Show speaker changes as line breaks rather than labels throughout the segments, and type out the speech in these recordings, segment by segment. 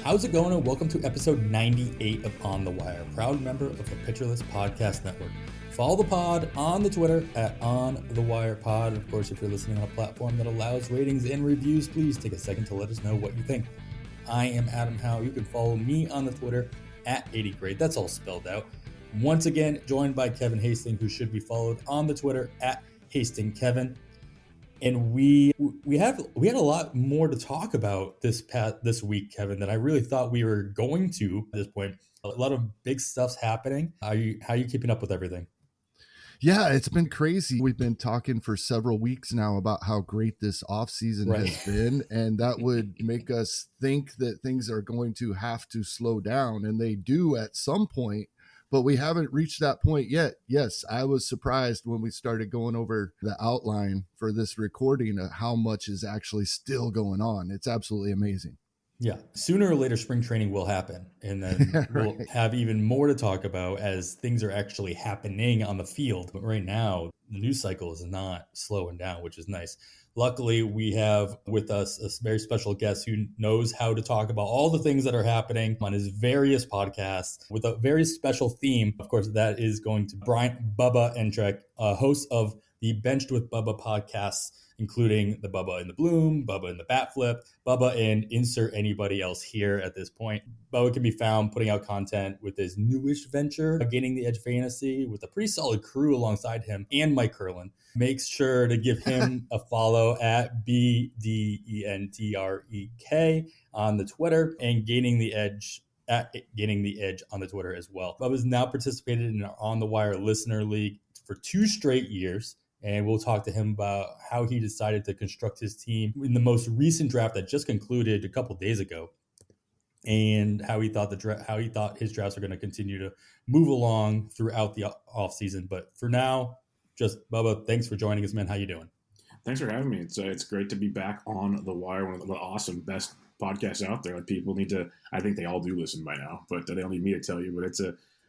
How's it going? And welcome to episode 98 of On the Wire, proud member of the Pitcherless Podcast Network. Follow the pod on the Twitter at OnTheWirePod. Of course, if you're listening on a platform that allows ratings and reviews, please take a second to let us know what you think. I am Adam Howe. You can follow me on the Twitter at 80grade. That's all spelled out. Once again, joined by Kevin Hasting, who should be followed on the Twitter at HastingKevin. And we had a lot more to talk about this week, Kevin, than I really thought we were going to at this point. A lot of big stuff's happening. How are you keeping up with everything?
Yeah, it's been crazy. We've been talking for several weeks now about how great this offseason has been, and that would make us think that things are going to have to slow down, and they do at some point, but we haven't reached that point yet. Yes, I was surprised when we started going over the outline for this recording of how much is actually still going on. It's absolutely amazing.
Yeah, sooner or later, spring training will happen, and then we'll have even more to talk about as things are actually happening on the field. But right now, the news cycle is not slowing down, which is nice. Luckily, we have with us a very special guest who knows how to talk about all the things that are happening on his various podcasts with a very special theme. Of course, that is going to Bubba Entrek, host of the Benched with Bubba podcasts, including the Bubba in the Bloom, Bubba in the Bat Flip, Bubba and insert anybody else here at this point. Bubba can be found putting out content with his newish venture, Gaining the Edge Fantasy, with a pretty solid crew alongside him and Mike Curlin. Make sure to give him a follow at BDENTREK on the Twitter and Gaining the Edge at Gaining the Edge on the Twitter as well. Bubba's now participated in our On the Wire Listener League for 2 straight years. And we'll talk to him about how he decided to construct his team in the most recent draft that just concluded a couple days ago, and how he thought his drafts are going to continue to move along throughout the offseason. But for now, just Bubba, thanks for joining us, man. How you doing?
Thanks for having me. It's great to be back on the wire, one of the awesome, best podcasts out there. People need to, I think they all do listen by now, but they don't need me to tell you. But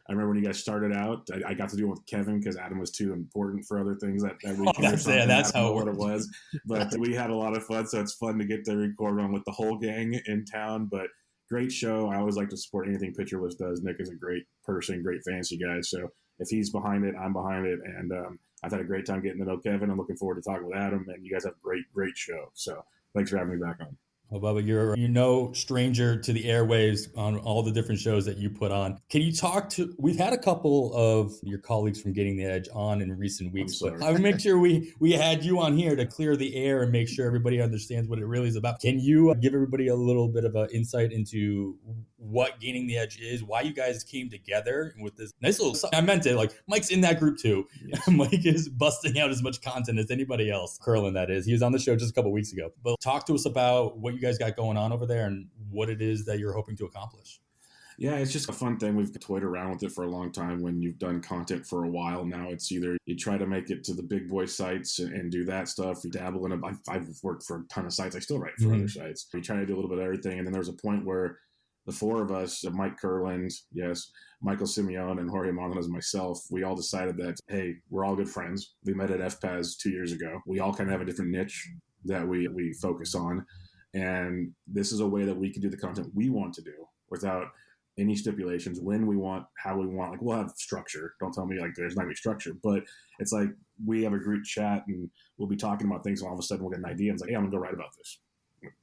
I remember when you guys started out, I got to do it with Kevin because Adam was too important for other things that weekend or something.
That's how
it was. But we had a lot of fun, so it's fun to get to record on with the whole gang in town. But great show. I always like to support anything Pitcherless does. Nick is a great person, great fantasy guy. So if he's behind it, I'm behind it. And I've had a great time getting to know Kevin. I'm looking forward to talking with Adam. And you guys have a great show. So thanks for having me back on.
Well, Bubba, you're no stranger to the airwaves on all the different shows that you put on. Can you we've had a couple of your colleagues from Getting the Edge on in recent weeks, but I would make sure we had you on here to clear the air and make sure everybody understands what it really is about. Can you give everybody a little bit of an insight into what Gaining the Edge is, why you guys came together with this nice little, I meant it, like Mike's in that group too. Yes. Mike is busting out as much content as anybody else. Curlin, that is. He was on the show just a couple weeks ago. But talk to us about what you guys got going on over there and what it is that you're hoping to accomplish.
Yeah, it's just a fun thing. We've toyed around with it for a long time. When you've done content for a while now, it's either you try to make it to the big boy sites and do that stuff. You dabble in it. I've worked for a ton of sites. I still write for other sites. We try to do a little bit of everything. And then there's a point where the 4 of us, Mike Curlin, yes, Michael Simeone, and Jorge Montanez and myself, we all decided that, hey, we're all good friends. We met at FPAS 2 years ago. We all kind of have a different niche that we focus on. And this is a way that we can do the content we want to do without any stipulations, when we want, how we want. Like, we'll have structure. Don't tell me like there's not any structure, but it's like we have a group chat and we'll be talking about things and all of a sudden we'll get an idea and it's like, hey, I'm gonna go write about this.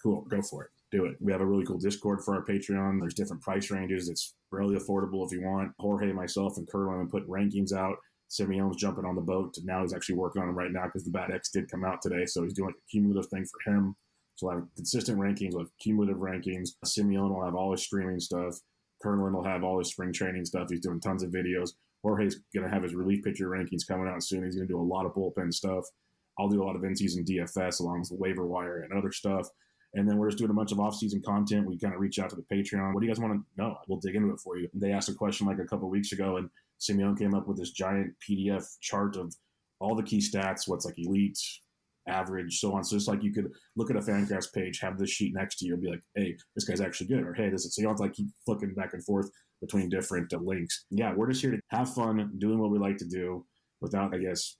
Cool, go for it. Do it. We have a really cool Discord for our Patreon. There's different price ranges. It's really affordable if you want. Jorge, myself, and Curlin have put rankings out. Simeone's jumping on the boat. Now he's actually working on them right now because the Bat X did come out today. So he's doing a cumulative thing for him. So we'll have consistent rankings. We'll have cumulative rankings. Simeone will have all his streaming stuff. Curlin will have all his spring training stuff. He's doing tons of videos. Jorge's going to have his relief pitcher rankings coming out soon. He's going to do a lot of bullpen stuff. I'll do a lot of in-season DFS along with the waiver wire and other stuff. And then we're just doing a bunch of off-season content. We kind of reach out to the Patreon. What do you guys want to know? We'll dig into it for you. They asked a question like a couple of weeks ago, and Simeone came up with this giant PDF chart of all the key stats, what's like elite, average, so on. So it's like you could look at a Fangraphs page, have this sheet next to you, and be like, hey, this guy's actually good, or hey, this is. So you don't have to like keep flicking back and forth between different links. Yeah, we're just here to have fun, doing what we like to do without, I guess,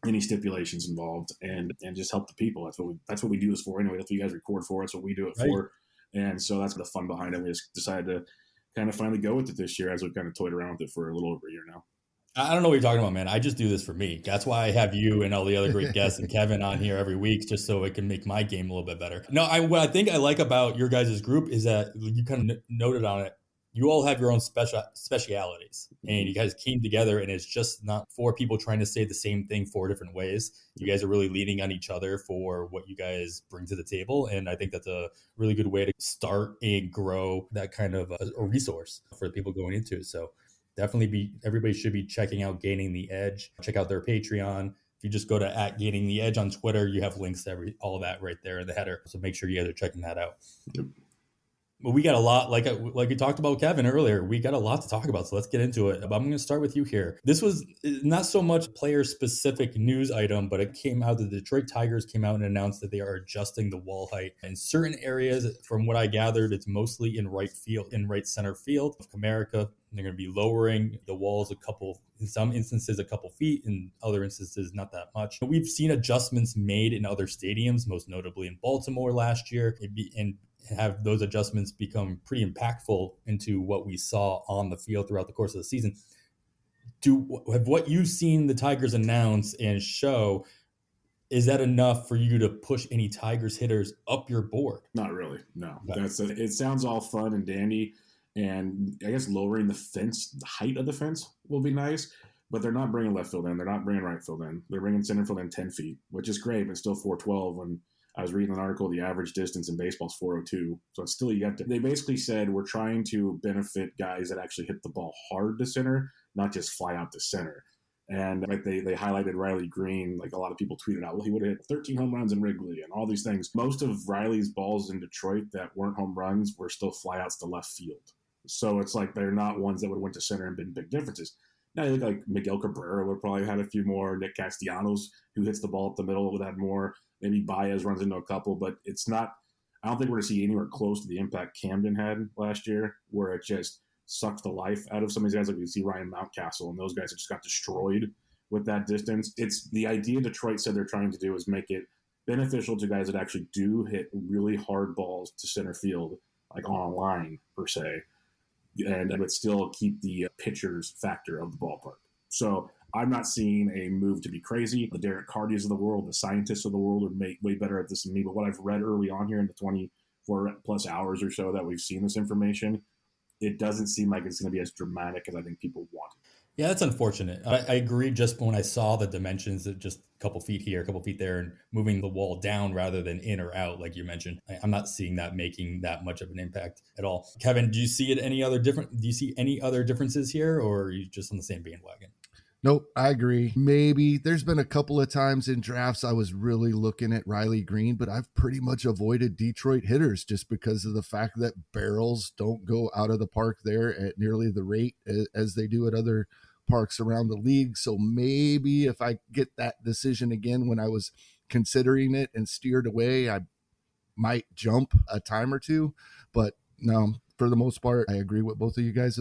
any stipulations involved, and just help the people. That's what we do this for anyway. That's what you guys record for. That's what we do it for. And so that's the fun behind it. We just decided to kind of finally go with it this year as we've kind of toyed around with it for a little over a year now.
I don't know what you're talking about, man. I just do this for me. That's why I have you and all the other great guests and Kevin on here every week, just so it can make my game a little bit better. No, what I think I like about your guys' group is that you kind of noted on it. You all have your own specialities, and you guys came together, and it's just not four people trying to say the same thing four different ways. You guys are really leaning on each other for what you guys bring to the table, and I think that's a really good way to start and grow that kind of a resource for the people going into it. So definitely everybody should be checking out Gaining the Edge. Check out their Patreon. If you just go to @Gaining the Edge on Twitter, you have links to all of that right there in the header. So make sure you guys are checking that out. Yep. But we got a lot, like we talked about Kevin earlier, we got a lot to talk about. So let's get into it. But I'm going to start with you here. This was not so much player-specific news item, but it came out that the Detroit Tigers came out and announced that they are adjusting the wall height in certain areas. From what I gathered, it's mostly in right center field of Comerica. They're going to be lowering the walls in some instances, a couple feet, in other instances, not that much. We've seen adjustments made in other stadiums, most notably in Baltimore last year, and have those adjustments become pretty impactful into what we saw on the field throughout the course of the season. Have what you've seen the Tigers announce and show, is that enough for you to push any Tigers hitters up your board?
Not really, no. Okay. It sounds all fun and dandy, and I guess lowering the height of the fence will be nice, but they're not bringing left field in. They're not bringing right field in. They're bringing center field in 10 feet, which is great, but still 412 when I was reading an article, the average distance in baseball is 402. So it's still, they basically said we're trying to benefit guys that actually hit the ball hard to center, not just fly out to center. And like they highlighted Riley Green, like a lot of people tweeted out, well, he would have hit 13 home runs in Wrigley and all these things. Most of Riley's balls in Detroit that weren't home runs were still flyouts to left field. So it's like they're not ones that would have went to center and been big differences. Now you look like Miguel Cabrera would probably have had a few more. Nick Castellanos, who hits the ball up the middle, would have more. Maybe Baez runs into a couple, but it's not – I don't think we're going to see anywhere close to the impact Camden had last year, where it just sucked the life out of some of these guys. Like we see Ryan Mountcastle, and those guys just got destroyed with that distance. It's the idea Detroit said they're trying to do is make it beneficial to guys that actually do hit really hard balls to center field, like on a line per se, and but still keep the pitcher's factor of the ballpark. So I'm not seeing a move to be crazy. The Derek Cardys of the world, the scientists of the world are way better at this than me. But what I've read early on here in the 24 plus hours or so that we've seen this information, it doesn't seem like it's going to be as dramatic as I think people want.
Yeah, that's unfortunate. I agree. Just when I saw the dimensions of just a couple feet here, a couple feet there, and moving the wall down rather than in or out, like you mentioned, I'm not seeing that making that much of an impact at all. Kevin, do you see any other differences here, or are you just on the same bandwagon?
Nope, I agree. Maybe there's been a couple of times in drafts I was really looking at Riley Green, but I've pretty much avoided Detroit hitters just because of the fact that barrels don't go out of the park there at nearly the rate as they do at other parks around the league. So maybe if I get that decision again when I was considering it and steered away, I might jump a time or two. But no, for the most part, I agree with both of you guys.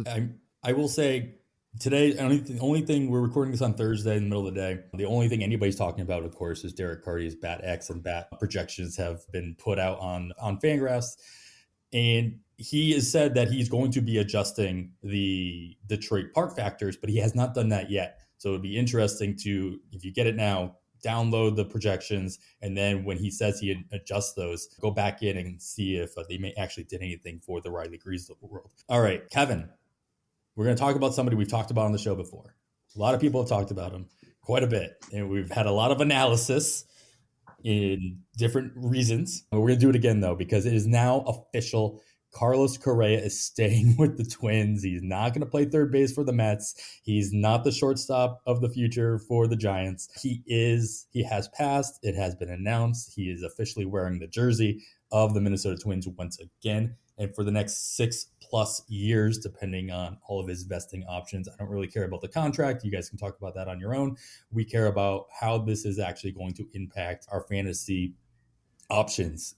I will say, today, the only thing, we're recording this on Thursday in the middle of the day. The only thing anybody's talking about, of course, is Derek Carty's bat X and bat projections have been put out on Fangraphs. And he has said that he's going to be adjusting the Detroit park factors, but he has not done that yet. So it'd be interesting to, if you get it now, download the projections. And then when he says he adjusts those, go back in and see if they may actually did anything for the Riley Greens of the world. All right, Kevin. We're going to talk about somebody we've talked about on the show before. A lot of people have talked about him quite a bit, and we've had a lot of analysis in different reasons. We're going to do it again, though, because it is now official. Carlos Correa is staying with the Twins. He's not going to play third base for the Mets. He's not the shortstop of the future for the Giants. He has passed. It has been announced. He is officially wearing the jersey of the Minnesota Twins once again. And for the next 6+ years, depending on all of his vesting options. I don't really care about the contract. You guys can talk about that on your own. We care about how this is actually going to impact our fantasy options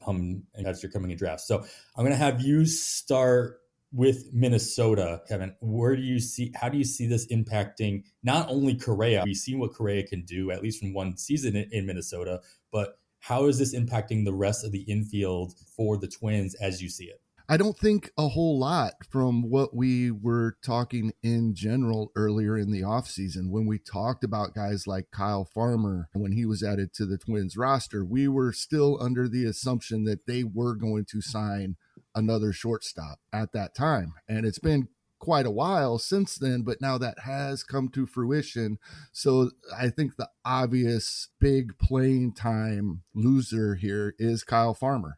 as you're coming in drafts. So I'm going to have you start with Minnesota, Kevin. How do you see this impacting not only Correa? We've seen what Correa can do, at least from one season in Minnesota, but how is this impacting the rest of the infield for the Twins as you see it?
I don't think a whole lot from what we were talking in general earlier in the offseason when we talked about guys like Kyle Farmer. When he was added to the Twins roster, we were still under the assumption that they were going to sign another shortstop at that time. And it's been quite a while since then, but now that has come to fruition. So I think the obvious big playing time loser here is Kyle Farmer.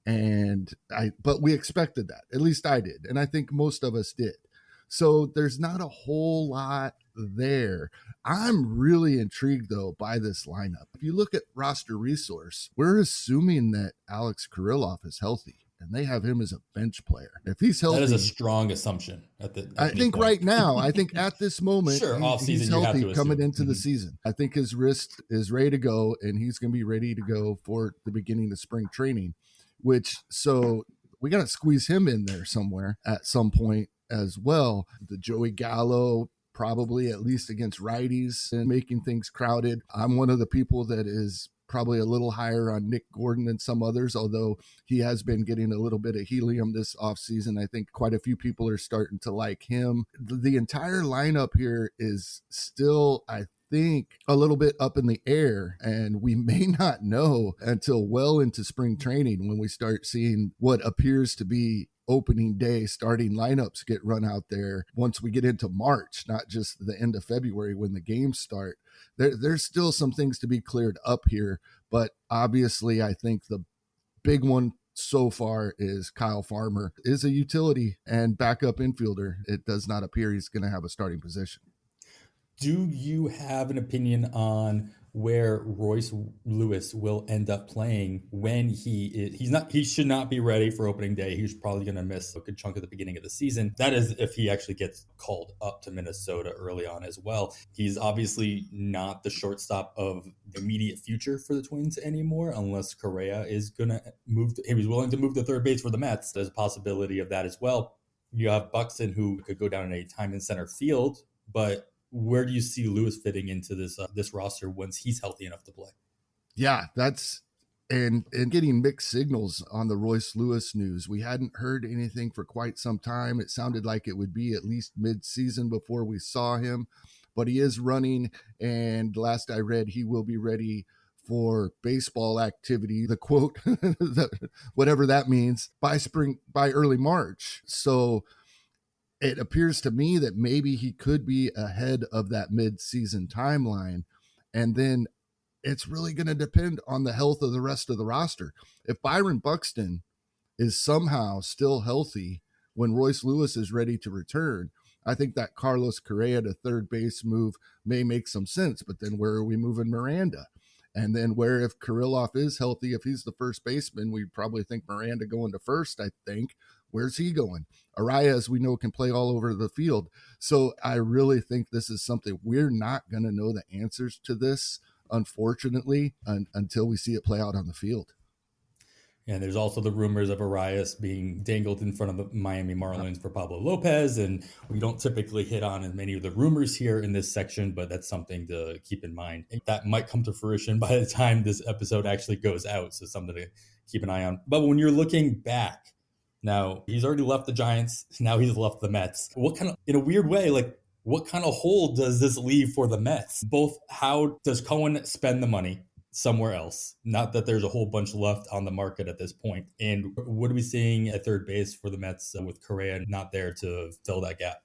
But we expected that. At least I did. And I think most of us did. So there's not a whole lot there. I'm really intrigued, though, by this lineup. If you look at roster resource, we're assuming that Alex Kirilloff is healthy, and they have him as a bench player. If he's healthy,
that is a strong assumption.
I think right now, I think at this moment,
sure,
he's healthy coming into the season. I think his wrist is ready to go, and he's going to be ready to go for the beginning of spring training. So we got to squeeze him in there somewhere at some point as well. The Joey Gallo, probably at least against righties and making things crowded. I'm one of the people that is probably a little higher on Nick Gordon than some others, although he has been getting a little bit of helium this offseason. I think quite a few people are starting to like him. The entire lineup here is still, I think, a little bit up in the air, and we may not know until well into spring training when we start seeing what appears to be opening day starting lineups get run out there once we get into March, not just the end of February when the games start. There's still some things to be cleared up here, but obviously I think the big one so far is Kyle Farmer is a utility and backup infielder. It does not appear he's going to have a starting position.
Do you have an opinion on where Royce Lewis will end up playing when he should not be ready for opening day? He's probably going to miss a good chunk of the beginning of the season. That is if he actually gets called up to Minnesota early on as well. He's obviously not the shortstop of the immediate future for the Twins anymore, unless Correa is going to move. He was willing to move to third base for the Mets. There's a possibility of that as well. You have Buxton, who could go down any time in center field, but where do you see Lewis fitting into this roster once he's healthy enough to play?
Yeah, that's and getting mixed signals on the Royce Lewis news. We hadn't heard anything for quite some time. It sounded like it would be at least mid-season before we saw him, but he is running, and last I read, he will be ready for baseball activity, the quote, whatever that means, by early March. So it appears to me that maybe he could be ahead of that mid-season timeline. And then it's really going to depend on the health of the rest of the roster. If Byron Buxton is somehow still healthy when Royce Lewis is ready to return, I think that Carlos Correa to third base move may make some sense. But then where are we moving Miranda? And then where, if Kirilloff is healthy, if he's the first baseman, we probably think Miranda going to first, I think. Where's he going? Araya, as we know, can play all over the field. So I really think this is something we're not going to know the answers to this, unfortunately, until we see it play out on the field.
And there's also the rumors of Arias being dangled in front of the Miami Marlins for Pablo Lopez. And we don't typically hit on as many of the rumors here in this section, but that's something to keep in mind. That might come to fruition by the time this episode actually goes out. So something to keep an eye on. But when you're looking back, now he's already left the Giants. Now he's left the Mets. What kind of, in a weird way, what kind of hole does this leave for the Mets? Both, how does Cohen spend the money somewhere else? Not that there's a whole bunch left on the market at this point. And what are we seeing at third base for the Mets with Correa not there to fill that gap?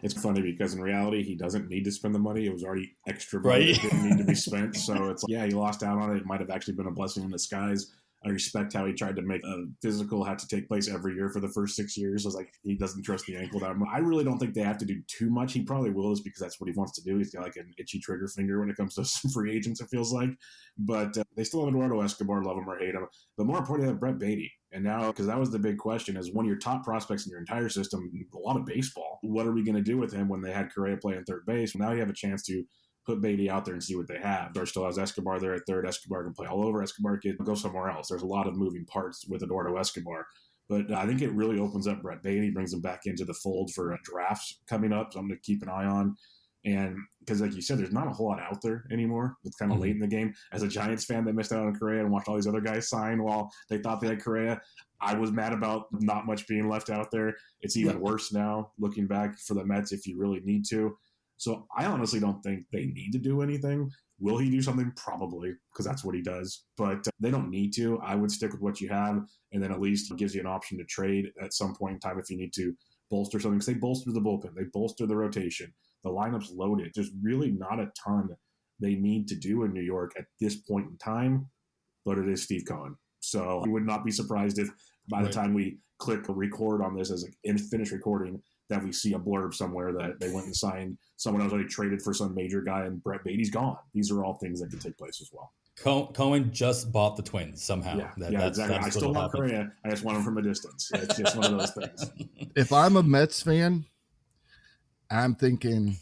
It's funny because in reality, he doesn't need to spend the money. It was already extra money that didn't need to be spent. So it's he lost out on it. It might have actually been a blessing in disguise. I respect how he tried to make a physical have to take place every year for the first 6 years. I was like, he doesn't trust the ankle that much. I really don't think they have to do too much. He probably will, is because that's what he wants to do. He's got like an itchy trigger finger when it comes to some free agents, it feels like. But they still have Eduardo Escobar, love him or hate him. But more importantly, they have Brett Beatty. And now, because that was the big question, is one of your top prospects in your entire system, a lot of baseball. What are we going to do with him when they had Correa playing third base? Well, now you have a chance to put Beatty out there and see what they have. There still has Escobar there at third. Escobar can play all over. Escobar can go somewhere else. There's a lot of moving parts with Eduardo Escobar. But I think it really opens up Brett Beatty, brings him back into the fold for drafts coming up, something to keep an eye on. And because, like you said, there's not a whole lot out there anymore. It's kind of late in the game. As a Giants fan that missed out on Correa and watched all these other guys sign while they thought they had Correa, I was mad about not much being left out there. It's even worse now, looking back for the Mets if you really need to. So I honestly don't think they need to do anything. Will he do something? Probably, because that's what he does. But they don't need to. I would stick with what you have, and then at least it gives you an option to trade at some point in time if you need to bolster something. Because they bolster the bullpen. They bolster the rotation. The lineup's loaded. There's really not a ton they need to do in New York at this point in time, but it is Steve Cohen. So I would not be surprised if by the time we click record on this as a finished recording, that we see a blurb somewhere that they went and signed someone else already traded for some major guy and Brett Beatty's gone. These are all things that could take place as well.
Cohen just bought the Twins somehow.
Yeah, exactly. I still want Correa. I just want him from a distance. It's just one of those things.
If I'm a Mets fan, I'm thinking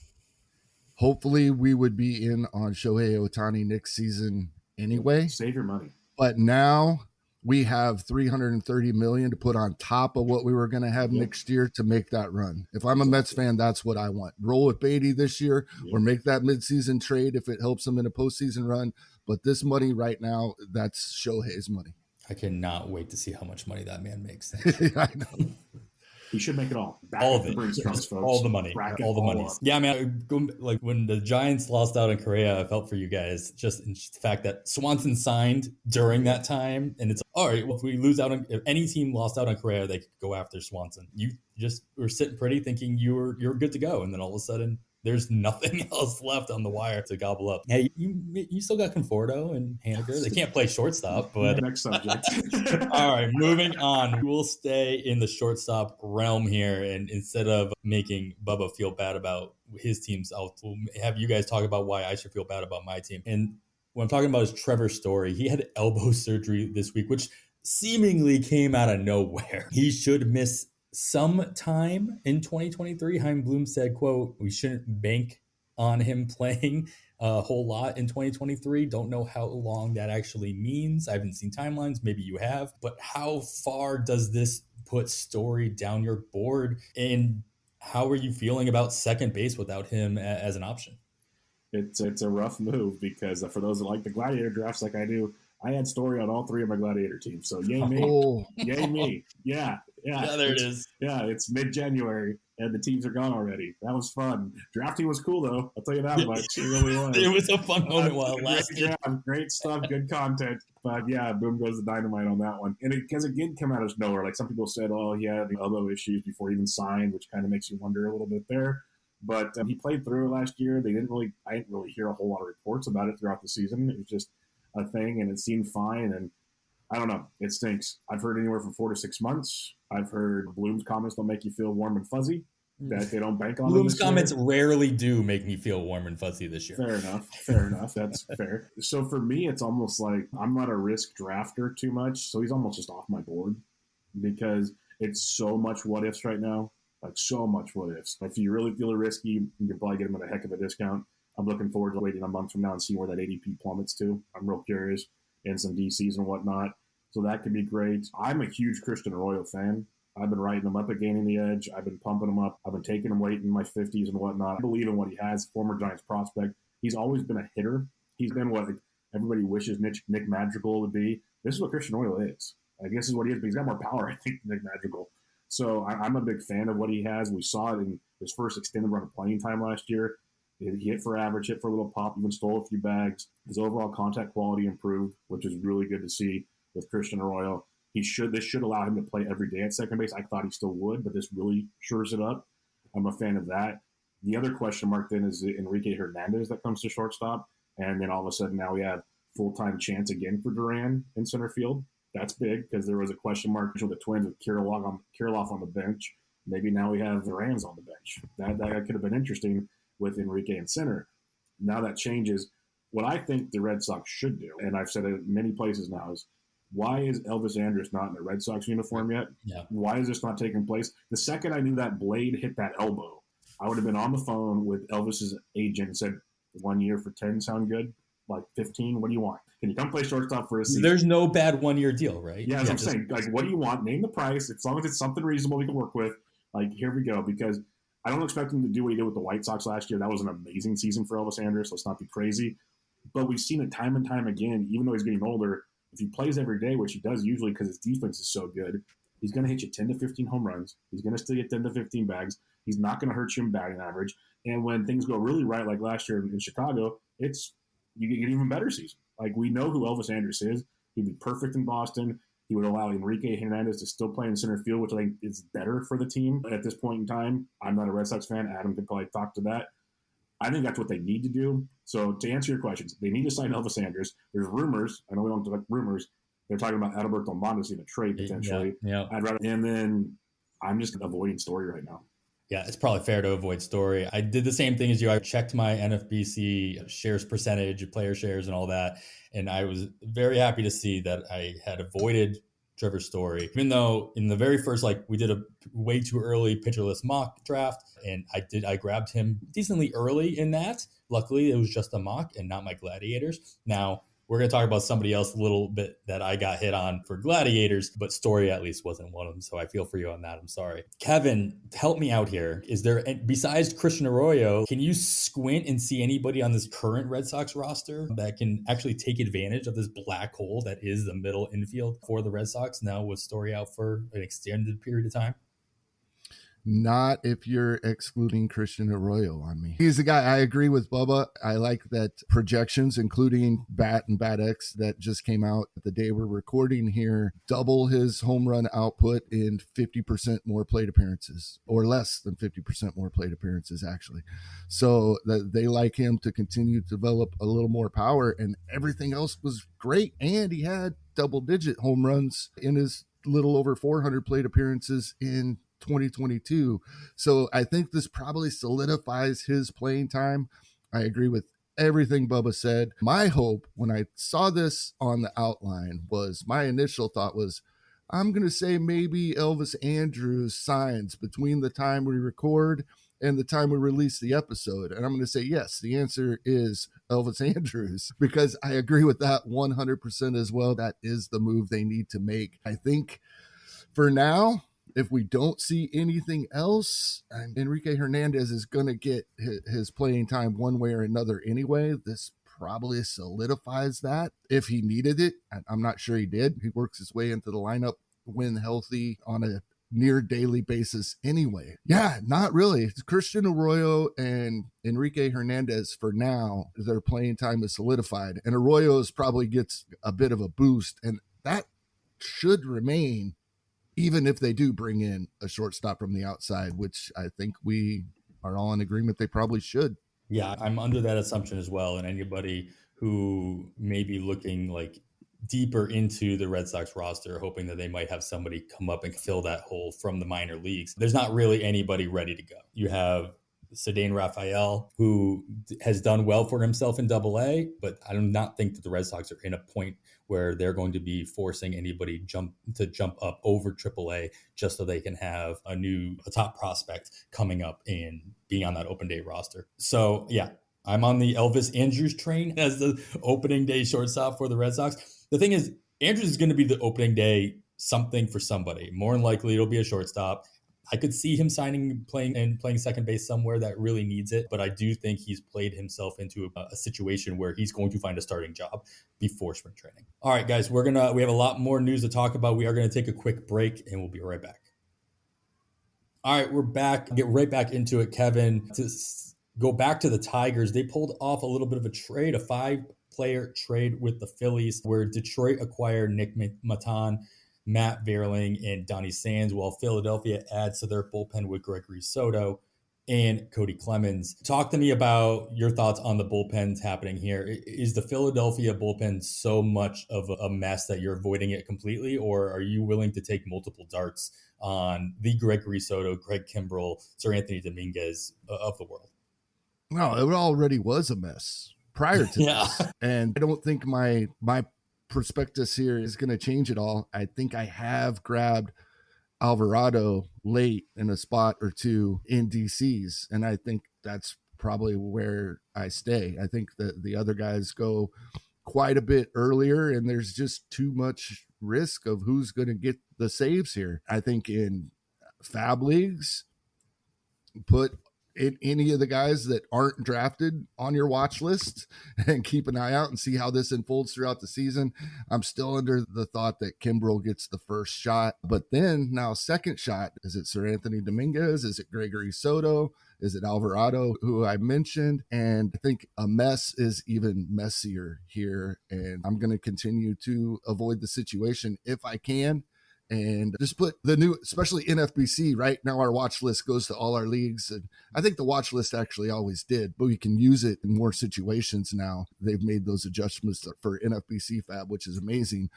hopefully we would be in on Shohei Ohtani next season anyway.
Save your money.
But now we have $330 million to put on top of what we were going to have next year to make that run. If I'm a Mets fan, that's what I want. Roll with Beatty this year or make that midseason trade if it helps them in a postseason run. But this money right now, that's Shohei's money.
I cannot wait to see how much money that man makes.
I know.
He should make it all.
All of it.
Folks.
All the money. All the money. Yeah, man. Like when the Giants lost out on Correa, I felt for you guys. Just in the fact that Swanson signed during that time. And it's all right. Well, if we lose out on, if any team lost out on Correa, they could go after Swanson. You just were sitting pretty thinking you're good to go. And then all of a sudden, there's nothing else left on the wire to gobble up. Hey, you still got Conforto and Haniger. They can't play shortstop, but
next subject.
All right, moving on. We'll stay in the shortstop realm here, and instead of making Bubba feel bad about his teams, I'll have you guys talk about why I should feel bad about my team. And what I'm talking about is Trevor Story. He had elbow surgery this week, which seemingly came out of nowhere. He should miss some time in 2023. Chaim Bloom said, quote, "We shouldn't bank on him playing a whole lot in 2023. Don't know how long that actually means. I haven't seen timelines. Maybe you have. But how far does this put Story down your board? And how are you feeling about second base without him as an option?"
It's a rough move because for those that like the Gladiator drafts like I do, I had Story on all three of my Gladiator teams. So yay me. Yay me. Yeah,
there it is.
Yeah, it's mid-January, and the teams are gone already. That was fun. Drafting was cool, though. I'll tell you that much. It really was.
It was a fun moment while it lasted.
Great stuff, good content. But, yeah, boom goes the dynamite on that one. And because it did come out of nowhere. Like some people said, oh, he had elbow issues before he even signed, which kind of makes you wonder a little bit there. But he played through it last year. I didn't really hear a whole lot of reports about it throughout the season. It was just a thing, and it seemed fine. And I don't know. It stinks. I've heard anywhere from 4 to 6 months. I've heard Bloom's comments don't make you feel warm and fuzzy, that they don't bank on
Bloom's comments rarely do make me feel warm and fuzzy this year.
Fair enough. That's fair. So for me, it's almost like I'm not a risk drafter too much. So he's almost just off my board because it's so much what ifs right now. Like so much what ifs. If you really feel risky, you can probably get him at a heck of a discount. I'm looking forward to waiting a month from now and seeing where that ADP plummets to. I'm real curious, and some DCs and whatnot. So that could be great. I'm a huge Christian Arroyo fan. I've been writing him up at gaining the edge. I've been pumping him up. I've been taking him late in my 50s and whatnot. I believe in what he has. Former Giants prospect. He's always been a hitter. He's been what everybody wishes Nick Madrigal would be. This is what Christian Arroyo is. I guess is what he is, but he's got more power, I think, than Nick Madrigal. So I'm a big fan of what he has. We saw it in his first extended run of playing time last year. He hit for average, hit for a little pop, even stole a few bags. His overall contact quality improved, which is really good to see with Christian Arroyo. This should allow him to play every day at second base. I thought he still would, but this really shores it up. I'm a fan of that. The other question mark then is Enrique Hernandez that comes to shortstop. And then all of a sudden now we have full-time chance again for Duran in center field. That's big because there was a question mark with the Twins with Kirilloff on the bench. Maybe now we have Duran's on the bench. That could have been interesting with Enrique in center. Now that changes. What I think the Red Sox should do, and I've said it in many places now, is why is Elvis Andrus not in a Red Sox uniform yet?
Yeah.
Why is this not taking place? The second I knew that blade hit that elbow, I would have been on the phone with Elvis's agent and said, 1 year for 10 sound good? Like 15, what do you want? Can you come play shortstop for a season?
There's no bad 1 year deal, right?
Yeah, I'm saying. Like, what do you want? Name the price. As long as it's something reasonable we can work with. Like, here we go. Because I don't expect him to do what he did with the White Sox last year. That was an amazing season for Elvis Andrus. Let's not be crazy. But we've seen it time and time again, even though he's getting older, if he plays every day, which he does usually because his defense is so good, he's going to hit you 10 to 15 home runs. He's going to still get 10 to 15 bags. He's not going to hurt you in batting average. And when things go really right, like last year in Chicago, you get an even better season. Like, we know who Elvis Andrus is. He'd be perfect in Boston. He would allow Enrique Hernandez to still play in center field, which I think is better for the team at this point in time. I'm not a Red Sox fan. Adam could probably talk to that. I think that's what they need to do. So to answer your questions, they need to sign Elvis Andrus. There's rumors. I know we don't like rumors. They're talking about Adalberto Montes in a trade potentially.
Yeah.
And then I'm just avoiding Story right now.
Yeah, it's probably fair to avoid Story. I did the same thing as you. I checked my NFBC shares percentage, player shares, and all that. And I was very happy to see that I had avoided Trevor Story, even though in the very first, we did a way too early pitcherless mock draft, and I grabbed him decently early in that. Luckily, it was just a mock and not my Gladiators. Now, we're going to talk about somebody else a little bit that I got hit on for Gladiators, but Story at least wasn't one of them. So I feel for you on that. I'm sorry. Kevin, help me out here. Is there, besides Christian Arroyo, can you squint and see anybody on this current Red Sox roster that can actually take advantage of this black hole that is the middle infield for the Red Sox now with Story out for an extended period of time?
Not if you're excluding Christian Arroyo on me. He's the guy. I agree with Bubba. I like that projections, including BAT and BAT-X that just came out the day we're recording here, double his home run output in 50% more plate appearances, or less than 50% more plate appearances, actually. So that they like him to continue to develop a little more power, and everything else was great. And he had double-digit home runs in his little over 400 plate appearances in 2022. So I think this probably solidifies his playing time. I agree with everything Bubba said. My hope when I saw this on the outline was, my initial thought was, I'm going to say maybe Elvis Andrus signs between the time we record and the time we release the episode. And I'm going to say, yes, the answer is Elvis Andrus, because I agree with that 100% as well. That is the move they need to make. I think for now, if we don't see anything else, Enrique Hernandez is going to get his playing time one way or another anyway. This probably solidifies that if he needed it. I'm not sure he did. He works his way into the lineup when healthy on a near daily basis anyway. Yeah, not really. It's Christian Arroyo and Enrique Hernandez for now. Their playing time is solidified. And Arroyo's probably gets a bit of a boost, and that should remain even if they do bring in a shortstop from the outside, which I think we are all in agreement they probably should.
Yeah, I'm under that assumption as well. And anybody who may be looking deeper into the Red Sox roster, hoping that they might have somebody come up and fill that hole from the minor leagues, there's not really anybody ready to go. You have Cedane Rafael, who has done well for himself in AA, but I do not think that the Red Sox are in a point where they're going to be forcing anybody jump up over AAA just so they can have a top prospect coming up and being on that open day roster. So yeah, I'm on the Elvis Andrus train as the opening day shortstop for the Red Sox. The thing is, Andrus is going to be the opening day something for somebody. More than likely, it'll be a shortstop. I could see him playing second base somewhere that really needs it, but I do think he's played himself into a situation where he's going to find a starting job before spring training. All right, guys, we have a lot more news to talk about. We are going to take a quick break, and we'll be right back. All right, we're back. Get right back into it, Kevin. To go back to the Tigers, they pulled off a little bit of a trade, a 5-player trade with the Phillies, where Detroit acquired Nick Maton, Matt Vierling, and Donnie Sands, while Philadelphia adds to their bullpen with Gregory Soto and Cody Clemens. Talk to me about your thoughts on the bullpens happening here. Is the Philadelphia bullpen so much of a mess that you're avoiding it completely, or are you willing to take multiple darts on the Gregory Soto, Greg Kimbrell, Sir Anthony Dominguez of the world?
No, it already was a mess prior to this. And I don't think my prospectus here is going to change at all. I think I have grabbed Alvarado late in a spot or two in DCs, and I think that's probably where I stay. I think that the other guys go quite a bit earlier, and there's just too much risk of who's going to get the saves here. I think in fab leagues, put any of the guys that aren't drafted on your watch list and keep an eye out and see how this unfolds throughout the season. I'm still under the thought that Kimbrel gets the first shot, but then now second shot, is it Sir Anthony Dominguez? Is it Gregory Soto? Is it Alvarado, who I mentioned? And I think a mess is even messier here. And I'm going to continue to avoid the situation if I can. And just put the new, especially NFBC, right now our watch list goes to all our leagues. And I think the watch list actually always did, but we can use it in more situations now. They've made those adjustments for NFBC Fab, which is amazing.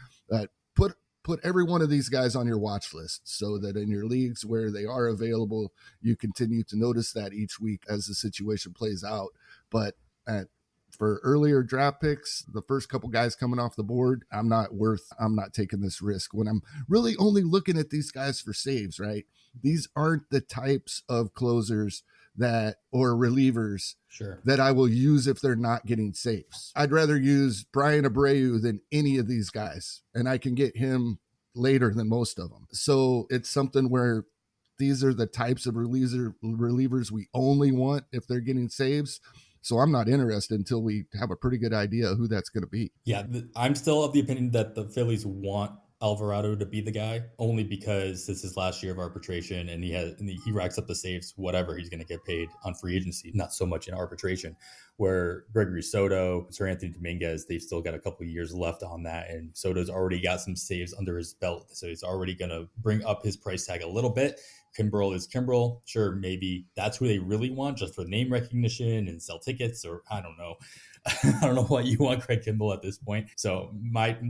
Put every one of these guys on your watch list so that in your leagues where they are available, you continue to notice that each week as the situation plays out. But for earlier draft picks, the first couple guys coming off the board, I'm not taking this risk when I'm really only looking at these guys for saves, right? These aren't the types of closers or relievers that I will use if they're not getting saves. I'd rather use Brian Abreu than any of these guys, and I can get him later than most of them. So it's something where these are the types of relievers we only want if they're getting saves. So I'm not interested until we have a pretty good idea of who that's going to be.
Yeah, I'm still of the opinion that the Phillies want Alvarado to be the guy, only because this is last year of arbitration and he racks up the saves, whatever he's going to get paid on free agency, not so much in arbitration. Where Gregory Soto, Sir Anthony Dominguez, they've still got a couple of years left on that, and Soto's already got some saves under his belt, so he's already going to bring up his price tag a little bit. Kimbrel is Kimbrel. Sure, maybe that's who they really want just for name recognition and sell tickets, or I don't know. I don't know what you want Craig Kimbrel at this point. So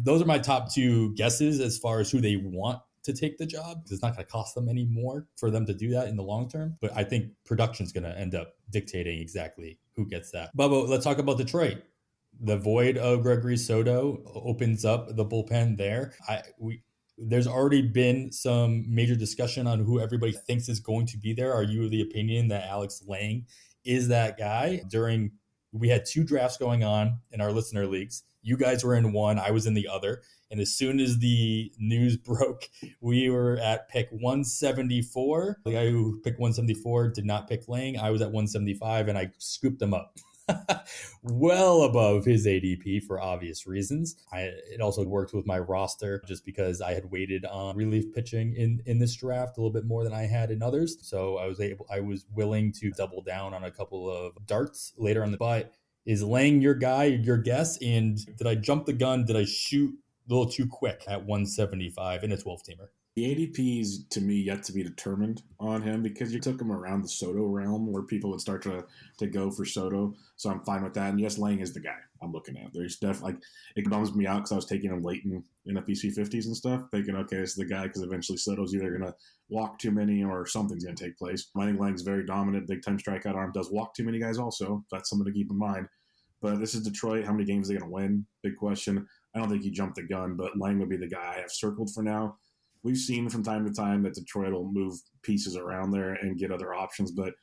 those are my top two guesses as far as who they want to take the job, because it's not going to cost them any more for them to do that in the long term. But I think production's going to end up dictating exactly who gets that. Bubba, let's talk about Detroit. The void of Gregory Soto opens up the bullpen there. There's already been some major discussion on who everybody thinks is going to be there. Are you of the opinion that Alex Lange is that guy? We had two drafts going on in our listener leagues. You guys were in one, I was in the other. And as soon as the news broke, we were at pick 174. The guy who picked 174 did not pick Lange. I was at 175 and I scooped him up. Well above his ADP for obvious reasons. It also worked with my roster just because I had waited on relief pitching in this draft a little bit more than I had in others. So I was willing to double down on a couple of darts later on the butt. Is Lange your guy, your guess? And did I jump the gun? Did I shoot a little too quick at 175 in a 12-teamer?
The ADP is, to me, yet to be determined on him, because you took him around the Soto realm where people would start to go for Soto. So I'm fine with that. And yes, Lange is the guy I'm looking at. There's definitely, it bums me out because I was taking him late in FBC 50s and stuff, thinking, okay, this is the guy, because eventually Soto's either going to walk too many or something's going to take place. I think Lange's very dominant, big time strikeout arm, does walk too many guys also. That's something to keep in mind. But this is Detroit. How many games are they going to win? Big question. I don't think he jumped the gun, but Lange would be the guy I have circled for now. We've seen from time to time that Detroit will move pieces around there and get other options, but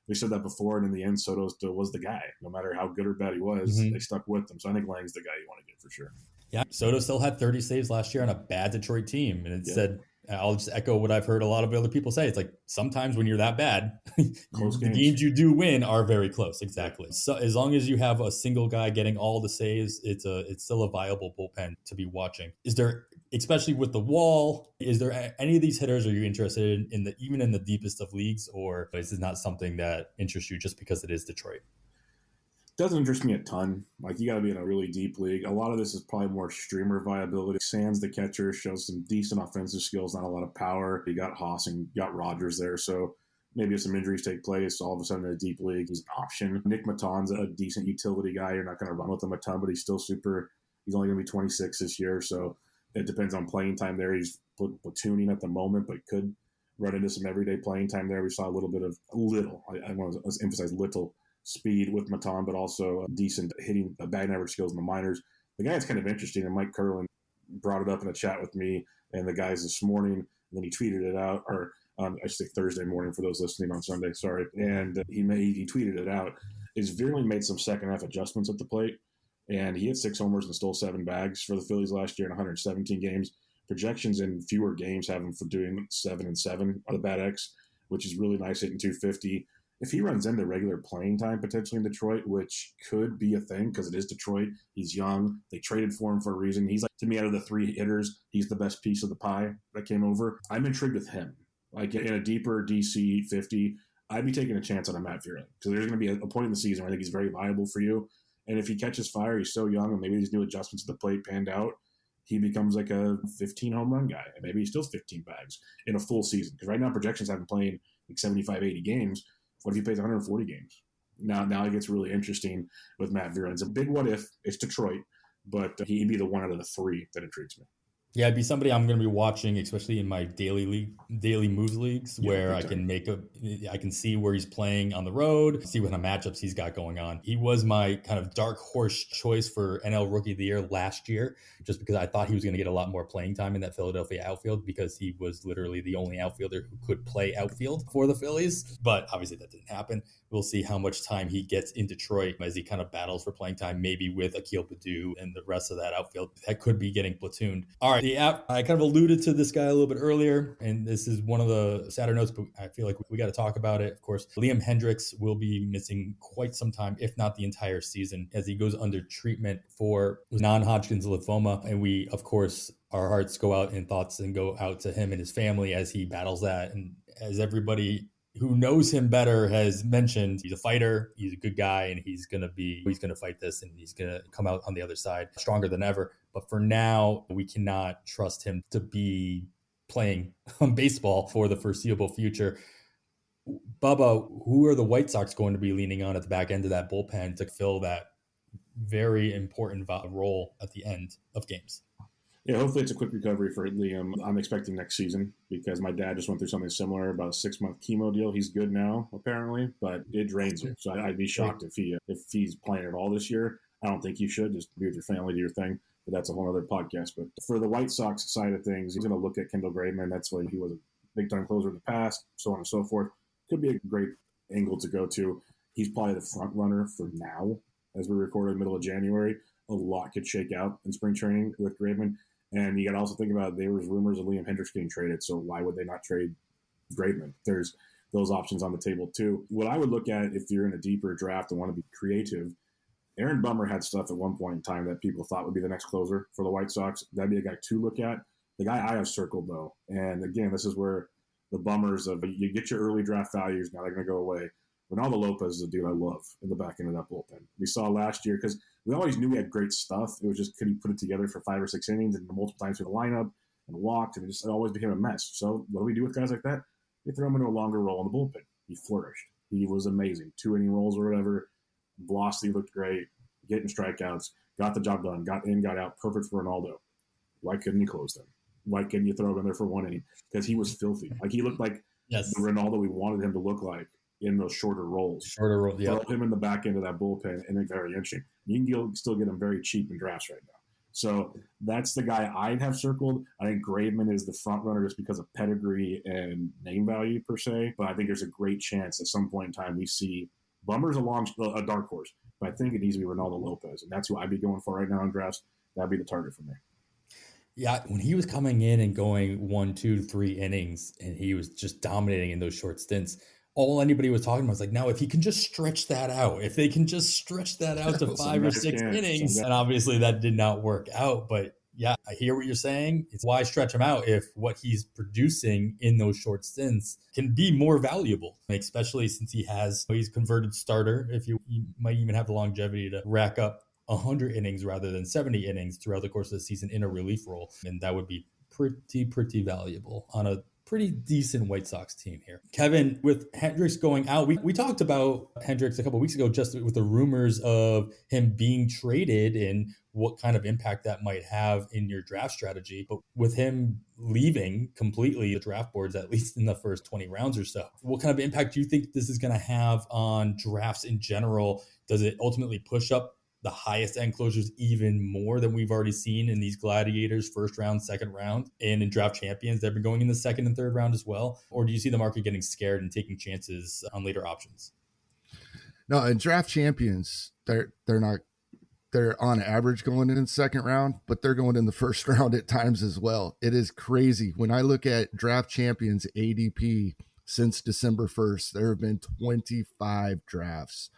we said that before, and in the end, Soto still was the guy. No matter how good or bad he was, They stuck with him. So I think Lange's the guy you want to get for sure.
Yeah, Soto still had 30 saves last year on a bad Detroit team, and it said, I'll just echo what I've heard a lot of other people say. It's like sometimes when you're that bad, the games you do win are very close. Exactly. So as long as you have a single guy getting all the saves, it's still a viable bullpen to be watching. Is there, especially with the wall, is there any of these hitters are you interested in even in the deepest of leagues, or is this not something that interests you just because it is Detroit?
Doesn't interest me a ton. Like, you got to be in a really deep league. A lot of this is probably more streamer viability. Sands, the catcher, shows some decent offensive skills, not a lot of power. You got Haas and got Rogers there, so maybe if some injuries take place, all of a sudden in a deep league, he's an option. Nick Maton's a decent utility guy. You're not going to run with him a ton, but he's still he's only going to be 26 this year, so it depends on playing time there. He's platooning at the moment, but could run into some everyday playing time there. We saw I want to emphasize little speed with Maton, but also decent hitting, batting average skills in the minors. The guy that's kind of interesting, and Mike Curlin brought it up in a chat with me and the guys this morning, and then he tweeted it out, or I should say Thursday morning for those listening on Sunday, sorry. And he tweeted it out. Is Veerling made some second half adjustments at the plate, and he hit 6 homers and stole 7 bags for the Phillies last year in 117 games. Projections in fewer games have him for doing 7-7 on the BAT X, which is really nice, hitting 250. If he runs into regular playing time potentially in Detroit, which could be a thing because it is Detroit, he's young. They traded for him for a reason. He's like, to me, out of the 3 hitters, he's the best piece of the pie that came over. I'm intrigued with him. Like in a deeper DC 50, I'd be taking a chance on a Matt Vierling. So there's going to be a point in the season where I think he's very viable for you. And if he catches fire, he's so young, and maybe these new adjustments at the plate panned out, he becomes like a 15 home run guy. And maybe he steals 15 bags in a full season. Because right now projections have him playing like 75, 80 games. What if he plays 140 games? Now it gets really interesting with Matt Vierling. It's a big what if. It's Detroit, but he'd be the one out of the 3 that intrigues me.
Yeah, it'd be somebody I'm going to be watching, especially in my daily moves leagues, where I can see where he's playing on the road, see what kind of matchups he's got going on. He was my kind of dark horse choice for NL Rookie of the Year last year, just because I thought he was going to get a lot more playing time in that Philadelphia outfield, because he was literally the only outfielder who could play outfield for the Phillies. But obviously that didn't happen. We'll see how much time he gets in Detroit as he kind of battles for playing time, maybe with Akil Baddoo and the rest of that outfield that could be getting platooned. All right, I kind of alluded to this guy a little bit earlier, and this is one of the sadder notes, but I feel like we got to talk about it. Of course, Liam Hendriks will be missing quite some time, if not the entire season, as he goes under treatment for non-Hodgkin's lymphoma. And we, of course, our hearts go out in thoughts and go out to him and his family as he battles that. And as everybody who knows him better has mentioned, he's a fighter, he's a good guy, and he's going to fight this, and he's going to come out on the other side stronger than ever. But for now, we cannot trust him to be playing baseball for the foreseeable future. Bubba, who are the White Sox going to be leaning on at the back end of that bullpen to fill that very important role at the end of games?
Yeah, hopefully it's a quick recovery for Liam. I'm expecting next season, because my dad just went through something similar, about a 6-month chemo deal. He's good now, apparently, but it drains you. So I'd be shocked if he's playing at all this year. I don't think you should. Just be with your family, do your thing. But that's a whole other podcast. But for the White Sox side of things, he's going to look at Kendall Graveman. That's why he was a big-time closer in the past, so on and so forth. Could be a great angle to go to. He's probably the front runner for now, as we record in the middle of January. A lot could shake out in spring training with Graveman. And you got to also think about, there was rumors of Liam Hendriks getting traded, so why would they not trade Graveman? There's those options on the table too. What I would look at if you're in a deeper draft and want to be creative, Aaron Bummer had stuff at one point in time that people thought would be the next closer for the White Sox. That'd be a guy to look at. The guy I have circled, though, and again, this is where the bummers of, you get your early draft values, now they're going to go away. Ronaldo Lopez is a dude I love in the back end of that bullpen. We saw last year, because we always knew he had great stuff. It was just, could he put it together for 5 or 6 innings and multiple times through the lineup and walked, and it always became a mess. So what do we do with guys like that? We throw him into a longer role in the bullpen. He flourished. He was amazing. 2-inning rolls or whatever. Velocity looked great. Getting strikeouts. Got the job done. Got in, got out. Perfect for Ronaldo. Why couldn't you close them? Why couldn't you throw him in there for 1 inning? Because he was filthy. Like, he looked like the Ronaldo we wanted him to look like in those shorter roles. Throw him in the back end of that bullpen, and it's very interesting. You can still get him very cheap in drafts right now. So that's the guy I'd have circled. I think Graveman is the front runner just because of pedigree and name value per se. But I think there's a great chance at some point in time we see Bummer's a dark horse. But I think it needs to be Ronaldo Lopez. And that's who I'd be going for right now in drafts. That'd be the target for me.
Yeah, when he was coming in and going 1, 2, 3 innings, and he was just dominating in those short stints, all anybody was talking about was like, now if he can just stretch that out, if they can just stretch that out to 5 or 6 innings, and obviously that did not work out. But yeah, I hear what you're saying. It's why stretch him out if what he's producing in those short stints can be more valuable, especially since he's converted starter. He might even have the longevity to rack up 100 innings rather than 70 innings throughout the course of the season in a relief role. And that would be pretty valuable on a pretty decent White Sox team here. Kevin, with Hendriks going out, we talked about Hendriks a couple of weeks ago, just with the rumors of him being traded and what kind of impact that might have in your draft strategy. But with him leaving completely the draft boards, at least in the first 20 rounds or so, what kind of impact do you think this is going to have on drafts in general? Does it ultimately push up the highest end closers even more than we've already seen in these gladiators, first round, second round, and in draft champions that have been going in the second and third round as well? Or do you see the market getting scared and taking chances on later options?
No, in draft champions, they're on average going in second round, but they're going in the first round at times as well. It is crazy. When I look at draft champions ADP since December 1st. There have been 25 drafts.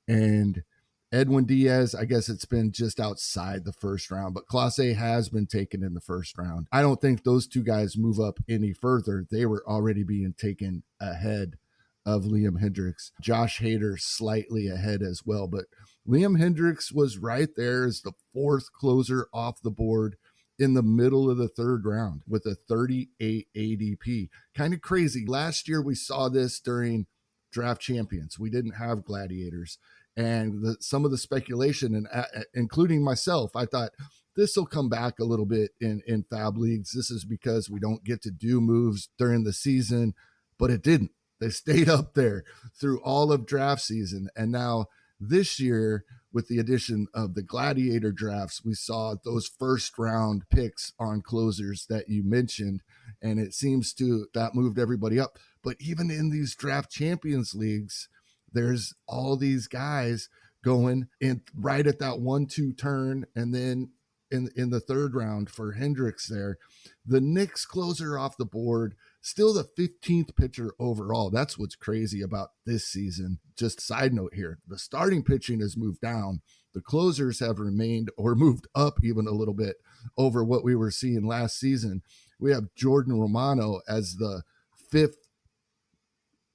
And Edwin Diaz, I guess it's been just outside the first round, but Clase has been taken in the first round. I don't think those two guys move up any further. They were already being taken ahead of Liam Hendriks. Josh Hader slightly ahead as well, but Liam Hendriks was right there as the fourth closer off the board in the middle of the third round with a 38 ADP. Kind of crazy. Last year we saw this during Draft Champions. We didn't have gladiators. And some of the speculation, and including myself, I thought this will come back a little bit in Fab Leagues. This is because we don't get to do moves during the season, but it didn't. They stayed up there through all of draft season. And now this year, with the addition of the gladiator drafts, we saw those first round picks on closers that you mentioned. And it seems that moved everybody up. But even in these Draft Champions Leagues, there's all these guys going in right at that 1-2 turn. And then in the third round for Hendriks there, the Knicks closer off the board, still the 15th pitcher overall. That's what's crazy about this season. Just side note here, the starting pitching has moved down. The closers have remained or moved up even a little bit over what we were seeing last season. We have Jordan Romano as the 5th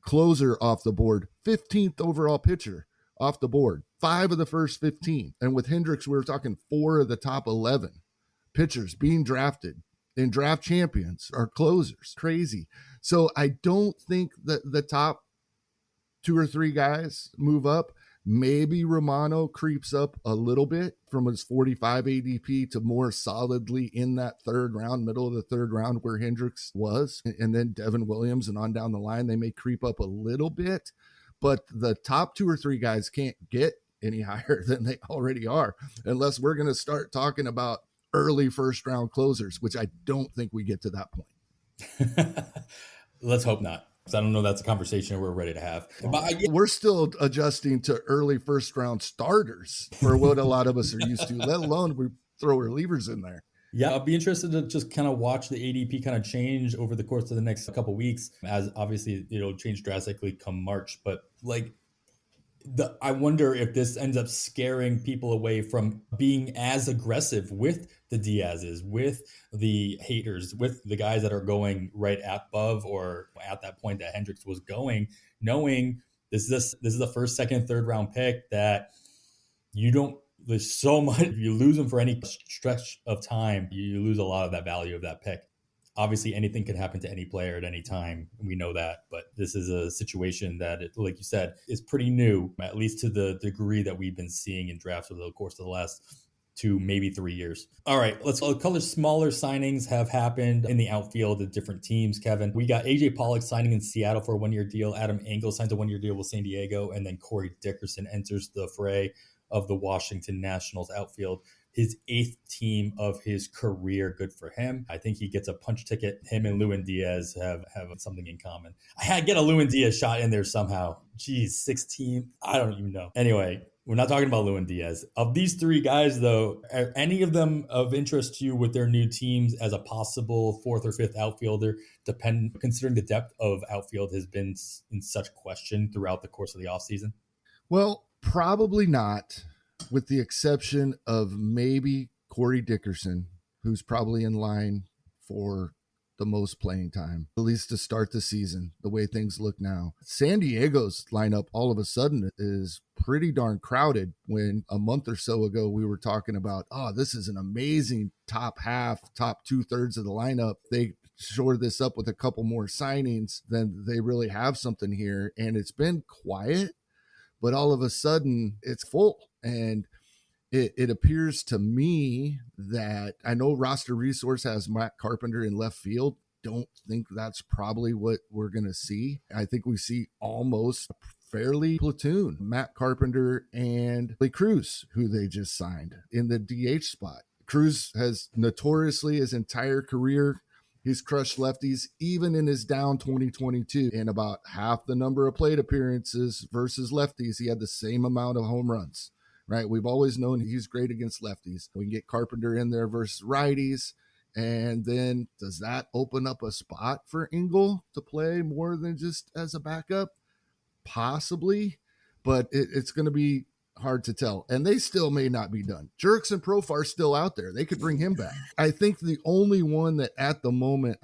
closer off the board, 15th overall pitcher off the board, 5 of the first 15. And with Hendriks, we were talking 4 of the top 11 pitchers being drafted in Draft Champions are closers. Crazy. So I don't think that the top 2 or 3 guys move up. Maybe Romano creeps up a little bit from his 45 ADP to more solidly in that third round, middle of the third round where Hendriks was. And then Devin Williams and on down the line, they may creep up a little bit. But the top 2 or 3 guys can't get any higher than they already are unless we're going to start talking about early first round closers, which I don't think we get to that point.
Let's hope not. I don't know that's a conversation we're ready to have. But
we're still adjusting to early first round starters for what a lot of us are used to, let alone we throw relievers in there.
Yeah, I'll be interested to just kind of watch the ADP kind of change over the course of the next couple of weeks, as obviously it'll change drastically come March. But I wonder if this ends up scaring people away from being as aggressive with the Diazes, with the haters, with the guys that are going right above or at that point that Hendriks was going, knowing this is the first, second, third round pick that there's so much. If you lose them for any stretch of time, you lose a lot of that value of that pick. Obviously, anything can happen to any player at any time. We know that. But this is a situation that, like you said, is pretty new, at least to the degree that we've been seeing in drafts over the course of the last 2, maybe 3 years. All right, let's color smaller signings have happened in the outfield at different teams, Kevin. We got A.J. Pollock signing in Seattle for a 1-year deal. Adam Engel signs a 1-year deal with San Diego. And then Corey Dickerson enters the fray of the Washington Nationals outfield. His 8th team of his career. Good for him. I think he gets a punch ticket. Him and Lewin Diaz have something in common. I had to get a Lewin Diaz shot in there somehow. Geez, 16. I don't even know. Anyway, we're not talking about Lewin Diaz. Of these 3 guys, though, are any of them of interest to you with their new teams as a possible 4th or 5th outfielder, considering the depth of outfield has been in such question throughout the course of the offseason?
Well, probably not, with the exception of maybe Corey Dickerson, who's probably in line for the most playing time, at least to start the season, the way things look now. San Diego's lineup all of a sudden is pretty darn crowded, when a month or so ago we were talking about, this is an amazing top half, top 2/3 of the lineup. They shore this up with a couple more signings, then they really have something here. And it's been quiet, but all of a sudden it's full. And it appears to me that, I know Roster Resource has Matt Carpenter in left field. Don't think that's probably what we're going to see. I think we see almost a fairly platoon, Matt Carpenter and Lee Cruz, who they just signed in the DH spot. Cruz has notoriously his entire career, he's crushed lefties, even in his down 2022. In about half the number of plate appearances versus lefties, he had the same amount of home runs, right? We've always known he's great against lefties. We can get Carpenter in there versus righties, And then does that open up a spot for Engel to play more than just as a backup? Possibly, but it's going to be hard to tell. And they still may not be done. Jerks and Profar's still out there. They could bring him back. I think the only one that at the moment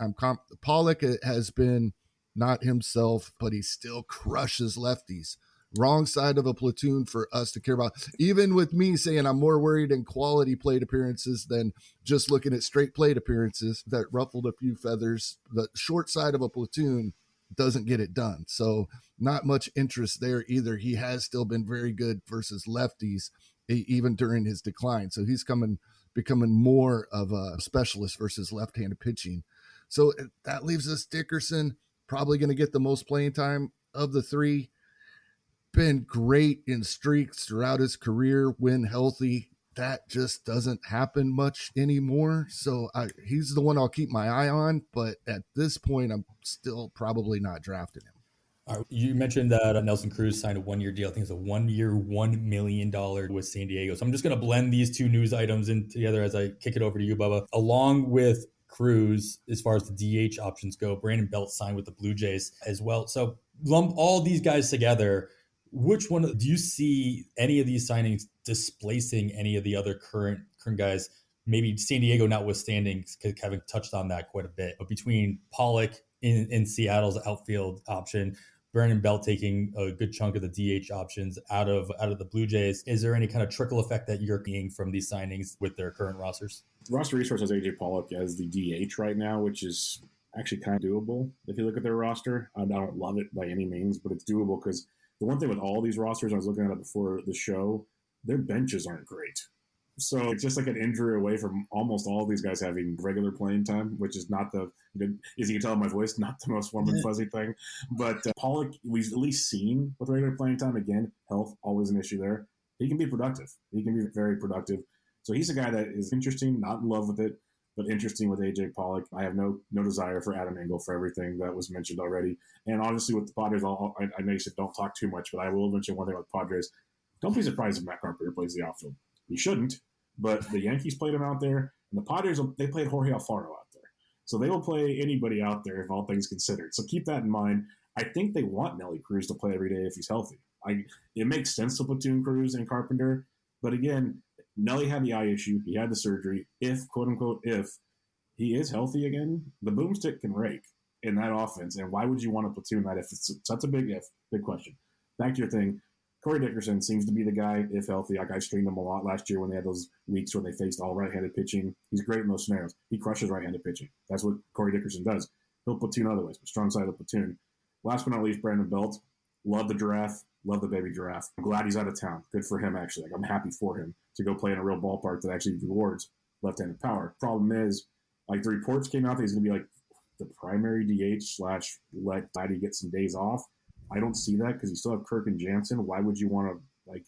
Pollock has been not himself, but he still crushes lefties. Wrong side of a platoon for us to care about. Even with me saying I'm more worried in quality plate appearances than just looking at straight plate appearances that ruffled a few feathers, the short side of a platoon doesn't get it done. So not much interest there either. He has still been very good versus lefties, even during his decline. So he's becoming more of a specialist versus left-handed pitching. So that leaves us Dickerson, probably going to get the most playing time of the three. Been great in streaks throughout his career when healthy. That just doesn't happen much anymore. So he's the one I'll keep my eye on. But at this point, I'm still probably not drafting him.
All right, you mentioned that Nelson Cruz signed a 1-year deal. I think it's a 1-year, $1 million with San Diego. So I'm just going to blend these two news items in together as I kick it over to you, Bubba. Along with Cruz, as far as the DH options go, Brandon Belt signed with the Blue Jays as well. So lump all these guys together. Which one do you see any of these signings displacing any of the other current guys? Maybe San Diego notwithstanding, because Kevin touched on that quite a bit. But between Pollock in Seattle's outfield option, Brandon Belt taking a good chunk of the DH options out of the Blue Jays, is there any kind of trickle effect that you're seeing from these signings with their current rosters?
Roster Resource has AJ Pollock as the DH right now, which is actually kind of doable if you look at their roster. I don't love it by any means, but it's doable because the one thing with all these rosters, I was looking at it before the show, their benches aren't great. So it's just like an injury away from almost all of these guys having regular playing time, which is not as you can tell in my voice, not the most warm and fuzzy thing. But Pollock, we've at least seen with regular playing time, again, health, always an issue there. He can be productive. He can be very productive. So he's a guy that is interesting, not in love with it, but interesting with AJ Pollock. I have no desire for Adam Engel for everything that was mentioned already. And obviously with the Padres, I know you said don't talk too much, but I will mention one thing about the Padres. Don't be surprised if Matt Carpenter plays the outfield. He shouldn't, but the Yankees played him out there, and the Padres, they played Jorge Alfaro out there. So they will play anybody out there if all things considered. So keep that in mind. I think they want Nelly Cruz to play every day if he's healthy. It makes sense to platoon Cruz and Carpenter, but again, Nelly had the eye issue. He had the surgery. If, quote-unquote, if he is healthy again, the boomstick can rake in that offense. And why would you want to platoon that if it's such a big if? Big question. Back to your thing. Corey Dickerson seems to be the guy, if healthy. Like I streamed him a lot last year when they had those weeks where they faced all right-handed pitching. He's great in those scenarios. He crushes right-handed pitching. That's what Corey Dickerson does. He'll platoon other ways, but strong side of the platoon. Last but not least, Brandon Belt. Love the giraffe. Love the baby giraffe. I'm glad he's out of town. Good for him, actually. I'm happy for him to go play in a real ballpark that actually rewards left-handed power. Problem is, the reports came out that he's going to be the primary DH / let Daddy get some days off. I don't see that because you still have Kirk and Jansen. Why would you want to,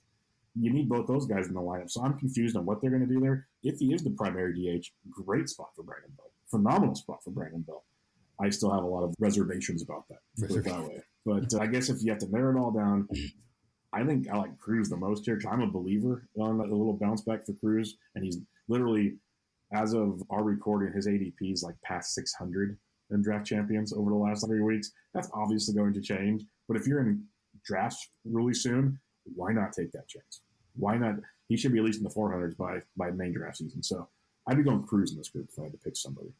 you need both those guys in the lineup. So I'm confused on what they're going to do there. If he is the primary DH, great spot for Brandon Belt. Phenomenal spot for Brandon Belt. I still have a lot of reservations about that, put it that way. But I guess if you have to narrow it all down, I think I like Cruz the most here because I'm a believer on a little bounce back for Cruz. And he's literally, as of our recording, his ADP is past 600 in draft champions over the last 3 weeks. That's obviously going to change. But if you're in drafts really soon, why not take that chance? Why not? He should be at least in the 400s by main draft season. So I'd be going Cruz in this group if I had to pick somebody.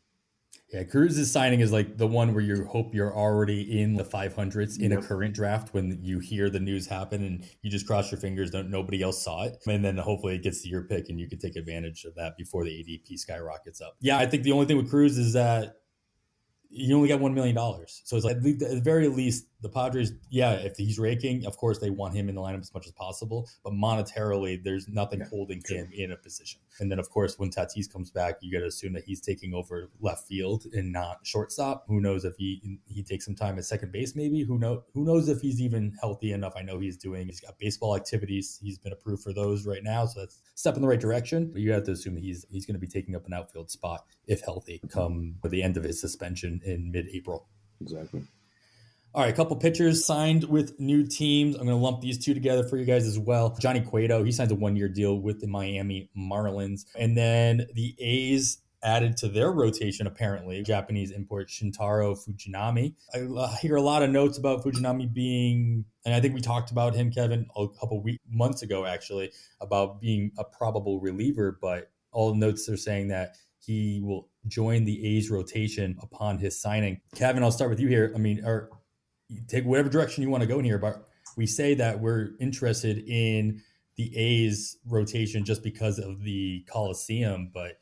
Yeah, Cruz's signing is the one where you hope you're already in the 500s in a current draft when you hear the news happen and you just cross your fingers that nobody else saw it. And then hopefully it gets to your pick and you can take advantage of that before the ADP skyrockets up. Yeah, I think the only thing with Cruz is that you only got $1 million. So it's at the very least, the Padres, if he's raking, of course, they want him in the lineup as much as possible. But monetarily, there's nothing holding him in a position. And then, of course, when Tatis comes back, you got to assume that he's taking over left field and not shortstop. Who knows if he takes some time at second base, maybe? Who knows if he's even healthy enough? I know he's got baseball activities. He's been approved for those right now. So that's a step in the right direction. But you have to assume he's going to be taking up an outfield spot, if healthy, come the end of his suspension in mid-April.
Exactly.
All right, a couple pitchers signed with new teams. I'm going to lump these two together for you guys as well. Johnny Cueto, he signs a 1-year deal with the Miami Marlins. And then the A's added to their rotation, apparently, Japanese import Shintaro Fujinami. I hear a lot of notes about Fujinami being, and I think we talked about him, Kevin, a couple months ago, actually, about being a probable reliever, but all the notes are saying that he will join the A's rotation upon his signing. Kevin, I'll start with you here. I mean, take whatever direction you want to go in here, but we say that we're interested in the A's rotation just because of the Coliseum, but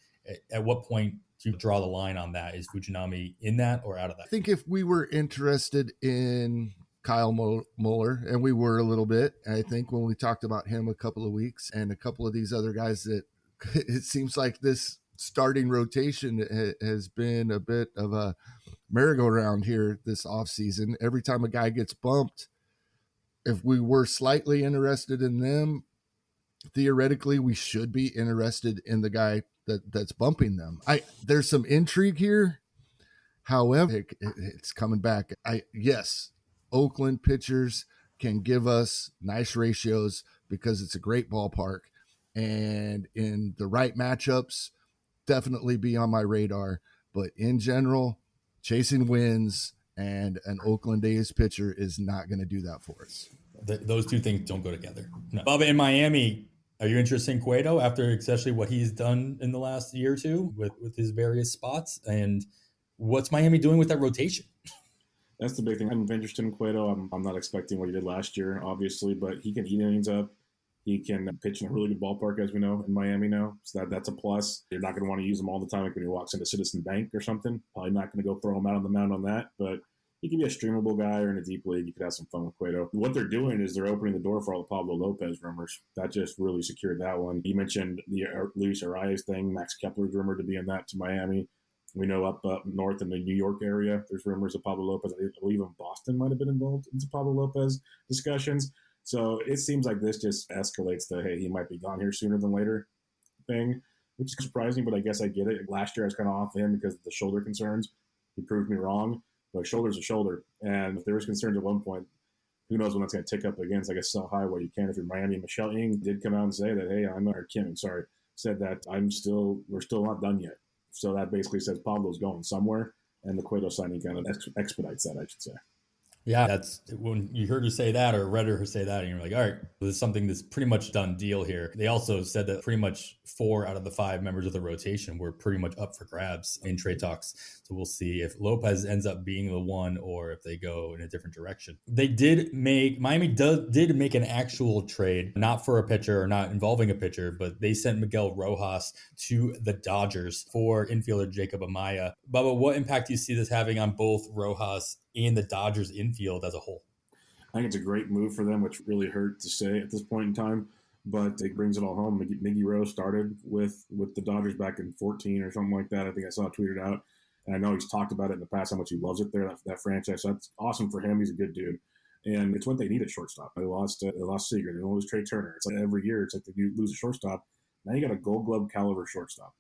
at what point do you draw the line on that? Is Fujinami in that or out of that?
I think if we were interested in Kyle Muller, and we were a little bit, I think when we talked about him a couple of weeks and a couple of these other guys, that it seems like this starting rotation has been a bit of a merry-go-round here this offseason. Every time a guy gets bumped, if we were slightly interested in them, theoretically we should be interested in the guy that's bumping them. There's some intrigue here. However, it's coming back. Yes, Oakland pitchers can give us nice ratios because it's a great ballpark, and in the right matchups, definitely be on my radar. But in general, chasing wins and an Oakland A's pitcher is not going to do that for us.
Those two things don't go together. No. Bubba, in Miami, are you interested in Cueto after especially what he's done in the last year or two with his various spots? And what's Miami doing with that rotation?
That's the big thing. I'm interested in Cueto. I'm not expecting what he did last year, obviously, but he can eat innings up. He can pitch in a really good ballpark, as we know, in Miami now. So that's a plus. You're not going to want to use him all the time, like when he walks into Citizen Bank or something. Probably not going to go throw him out on the mound on that, but he can be a streamable guy, or in a deep league, you could have some fun with Cueto. What they're doing is they're opening the door for all the Pablo Lopez rumors. That just really secured that one. You mentioned the Luis Arias thing. Max Kepler's rumored to be in that to Miami. We know up north in the New York area, there's rumors of Pablo Lopez. I believe in Boston might have been involved into Pablo Lopez discussions. So it seems like this just escalates the, hey, he might be gone here sooner than later thing, which is surprising, but I guess I get it. Last year I was kind of off him because of the shoulder concerns. He proved me wrong. But shoulder's a shoulder. And if there was concerns at one point, who knows when that's going to tick up again. So I guess sell high while you can if you're Miami. Michelle Ng did come out and say that, hey, said that we're still not done yet. So that basically says Pablo's going somewhere. And the Cueto signing kind of expedites that, I should say.
Yeah, that's when you heard her say that or read her say that, and you're like, all right, there's something that's pretty much done deal here. They also said that pretty much 4 out of the 5 members of the rotation were pretty much up for grabs in trade talks. So we'll see if Lopez ends up being the one or if they go in a different direction. Miami did make an actual trade, not for a pitcher or not involving a pitcher, but they sent Miguel Rojas to the Dodgers for infielder Jacob Amaya. Bubba, what impact do you see this having on both Rojas and the Dodgers infield as a whole?
I think it's a great move for them, which really hurt to say at this point in time, but it brings it all home. Miggy Rose started with the Dodgers back in 2014 or something like that. I think I saw it tweeted out, and I know he's talked about it in the past how much he loves it there, that franchise. So that's awesome for him. He's a good dude, and it's what they need at shortstop. They lost Seager. They lose Trey Turner. It's like every year, it's like you lose a shortstop. Now you got a Gold Glove caliber shortstop,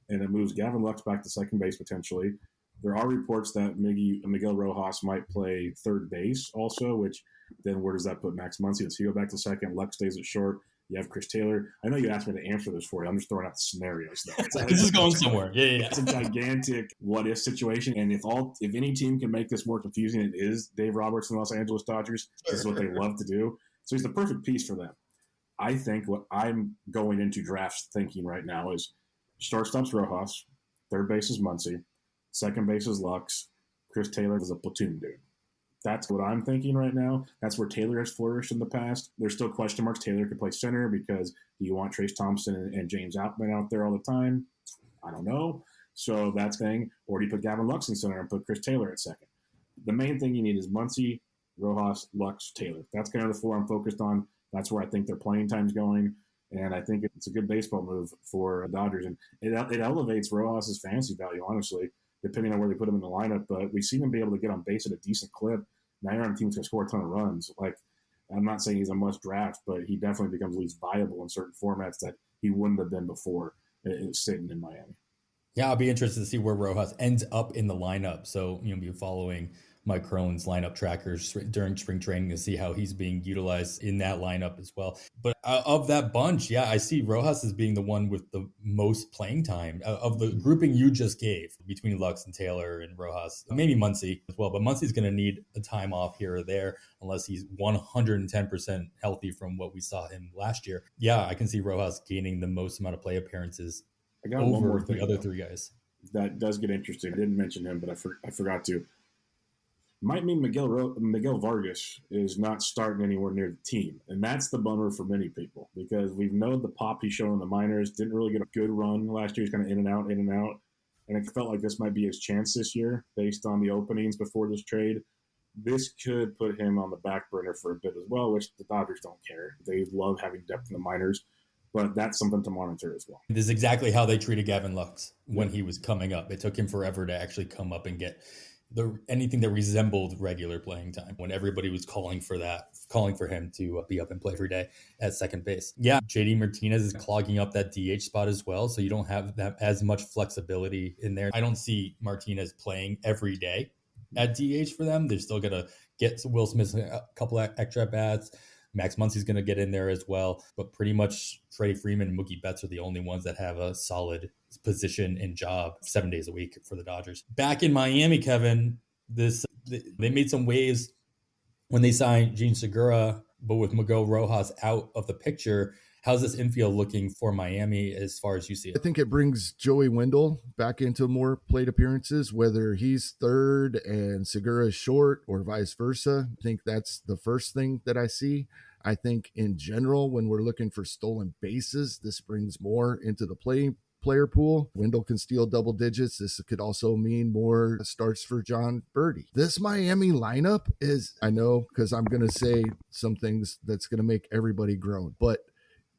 and it moves Gavin Lux back to second base potentially. There are reports that Miguel Rojas might play third base also, which then where does that put Max Muncy? Does he go back to second? Lux stays at short. You have Chris Taylor. I know you asked me to answer this for you. I'm just throwing out the scenarios.
This is going somewhere. Yeah.
It's a gigantic what-if situation. And if any team can make this more confusing, it is Dave Roberts and the Los Angeles Dodgers. This is what they love to do. So he's the perfect piece for them. I think what I'm going into drafts thinking right now is shortstop's Rojas, third base is Muncy, second base is Lux. Chris Taylor is a platoon dude. That's what I'm thinking right now. That's where Taylor has flourished in the past. There's still question marks. Taylor could play center because do you want Trace Thompson and James Outman out there all the time? I don't know. So that's the thing. Or do you put Gavin Lux in center and put Chris Taylor at second? The main thing you need is Muncy, Rojas, Lux, Taylor. That's kind of the 4 I'm focused on. That's where I think their playing time's going. And I think it's a good baseball move for Dodgers. And it elevates Rojas' fantasy value, honestly, depending on where they put him in the lineup. But we've seen him be able to get on base at a decent clip. Now you're on a team that's going to score a ton of runs. Like, I'm not saying he's a must draft, but he definitely becomes at least viable in certain formats that he wouldn't have been before sitting in Miami.
Yeah, I'll be interested to see where Rojas ends up in the lineup. So, be following Mike Crone's lineup trackers during spring training to see how he's being utilized in that lineup as well. But of that bunch, yeah, I see Rojas as being the one with the most playing time of the grouping you just gave between Lux and Taylor and Rojas, maybe Muncy as well. But Muncy's going to need a time off here or there unless he's 110% healthy from what we saw him last year. Yeah, I can see Rojas gaining the most amount of play appearances over the other three guys.
That does get interesting. I didn't mention him, but I forgot to. Might mean Miguel Vargas is not starting anywhere near the team. And that's the bummer for many people because we've known the pop he's shown in the minors. Didn't really get a good run last year. He's kind of in and out. And it felt like this might be his chance this year based on the openings before this trade. This could put him on the back burner for a bit as well, which the Dodgers don't care. They love having depth in the minors. But that's something to monitor as well.
This is exactly how they treated Gavin Lux when he was coming up. It took him forever to actually come up and get anything that resembled regular playing time when everybody was calling for him to be up and play every day at second base. Yeah, JD Martinez is clogging up that DH spot as well, so you don't have that as much flexibility in there. I don't see Martinez playing every day at DH for them. They're still going to get Will Smith a couple of extra bats. Max Muncy's going to get in there as well. But pretty much Freddie Freeman and Mookie Betts are the only ones that have a solid position and job 7 days a week for the Dodgers. Back in Miami, Kevin, they made some waves when they signed Gene Segura, but with Miguel Rojas out of the picture. How's this infield looking for Miami as far as you see it?
I think it brings Joey Wendell back into more plate appearances, whether he's third and Segura is short or vice versa. I think that's the first thing that I see. I think in general, when we're looking for stolen bases, this brings more into the player pool. Wendell can steal double digits. This could also mean more starts for John Birdie. This Miami lineup is, I know, because I'm going to say some things that's going to make everybody groan, but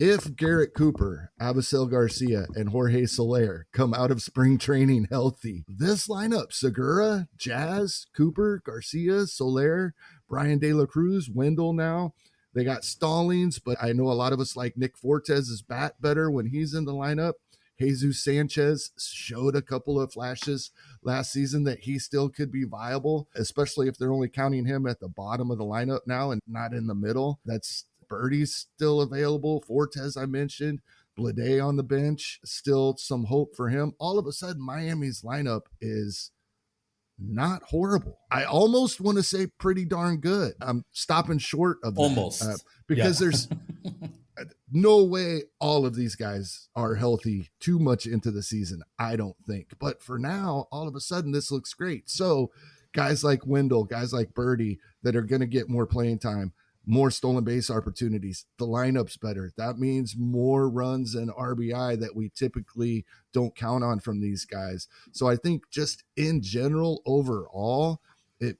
if Garrett Cooper, Avisail Garcia, and Jorge Soler come out of spring training healthy, this lineup, Segura, Jazz, Cooper, Garcia, Soler, Brian De La Cruz, Wendell now, they got Stallings, but I know a lot of us like Nick Fortes's bat better when he's in the lineup. Jesus Sanchez showed a couple of flashes last season that he still could be viable, especially if they're only counting him at the bottom of the lineup now and not in the middle. That's Birdie's still available. Fortes, I mentioned. Blade on the bench. Still some hope for him. All of a sudden, Miami's lineup is not horrible. I almost want to say pretty darn good. I'm stopping short of that.
Almost.
Because there's no way all of these guys are healthy too much into the season, I don't think. But for now, all of a sudden, this looks great. So guys like Wendell, guys like Birdie that are going to get more playing time, more stolen base opportunities, the lineup's better. That means more runs and RBI that we typically don't count on from these guys. So I think just in general, overall,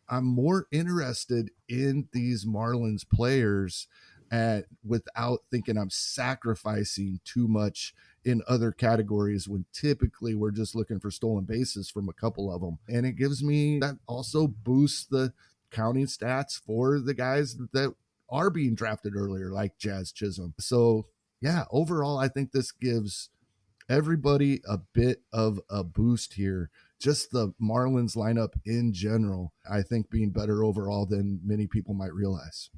I'm more interested in these Marlins players without thinking I'm sacrificing too much in other categories when typically we're just looking for stolen bases from a couple of them. And it gives me that also boosts the counting stats for the guys that are being drafted earlier, like Jazz Chisholm. So yeah, overall, I think this gives everybody a bit of a boost here. Just the Marlins lineup in general, I think being better overall than many people might realize.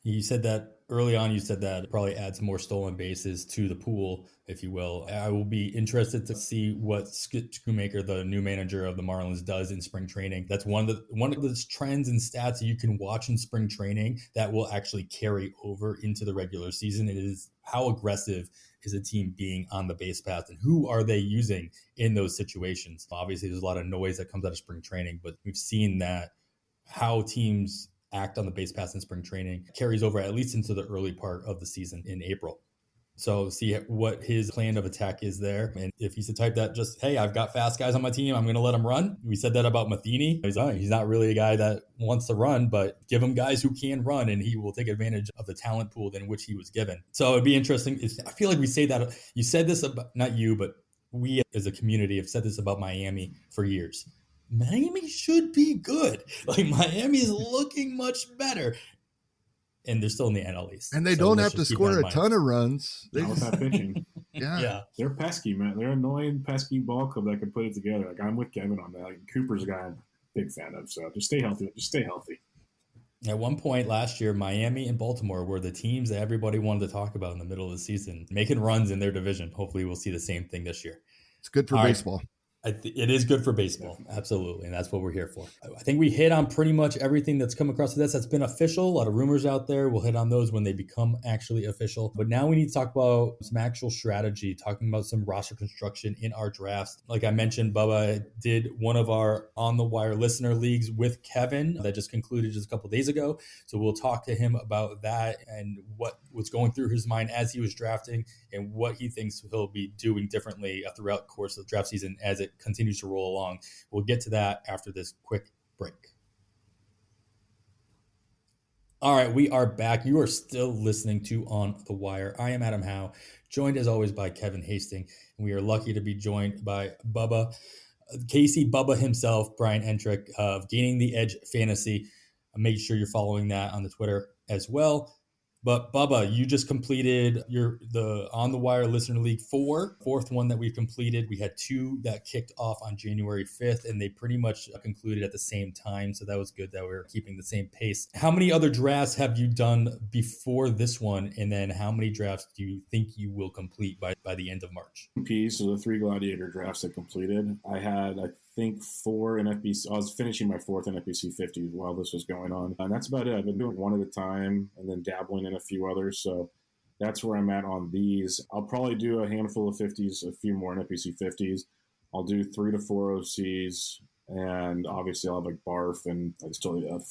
You said that early on, you said that it probably adds more stolen bases to the pool, if you will. I will be interested to see what Schoonmaker, the new manager of the Marlins, does in spring training. That's one of the trends and stats you can watch in spring training that will actually carry over into the regular season. It is how aggressive is a team being on the base path and who are they using in those situations. Obviously, there's a lot of noise that comes out of spring training, but we've seen that how teams act on the base paths in spring training carries over at least into the early part of the season in April. So see what his plan of attack is there. And if he's the type that just, hey, I've got fast guys on my team, I'm going to let him run. We said that about Matheny. He's not really a guy that wants to run, but give him guys who can run and he will take advantage of the talent pool in which he was given. So it'd be interesting. I feel like we say that, you said this about, not you, but we as a community have said this about Miami for years. Miami should be good. Like Miami is looking much better. And they're still in the NL East.
And they don't have to score a ton of runs.
They just have pitching.
Yeah.
They're pesky, man. They're annoying, pesky ball club that can put it together. Like I'm with Kevin on that. Like Cooper's a guy I'm big fan of. So just stay healthy. Just stay healthy.
At one point last year, Miami and Baltimore were the teams that everybody wanted to talk about in the middle of the season, making runs in their division. Hopefully we'll see the same thing this year.
It's good for baseball.
It is good for baseball. Absolutely. And that's what we're here for. I think we hit on pretty much everything that's come across the desk that's been official. A lot of rumors out there. We'll hit on those when they become actually official. But now we need to talk about some actual strategy, talking about some roster construction in our drafts. Like I mentioned, Bubba did one of our On the Wire listener leagues with Kevin that just concluded just a couple of days ago. So we'll talk to him about that and what was going through his mind as he was drafting and what he thinks he'll be doing differently throughout the course of the draft season as it continues to roll along. We'll get to that after this quick break. All right, we are back. You are still listening to On the Wire. I am Adam Howe, joined as always by Kevin Hasting, and we are lucky to be joined by Bubba, Casey Bubba himself, Brian Entrek of Gaining the Edge Fantasy. Make sure you're following that on the Twitter as well. But Bubba, you just completed the On the Wire Listener League fourth one that we've completed. We had 2 that kicked off on January 5th, and they pretty much concluded at the same time. So that was good that we were keeping the same pace. How many other drafts have you done before this one? And then how many drafts do you think you will complete by the end of March?
So the 3 Gladiator drafts I completed. I had, I think, 4 in FBC. I was finishing my 4th in FBC 50 while this was going on. And that's about it. I've been doing one at a time and then dabbling in a few others. So that's where I'm at on these. I'll probably do a handful of 50s, a few more in FBC 50s. I'll do 3 to 4 OCs. And obviously I'll have like BARF and I still have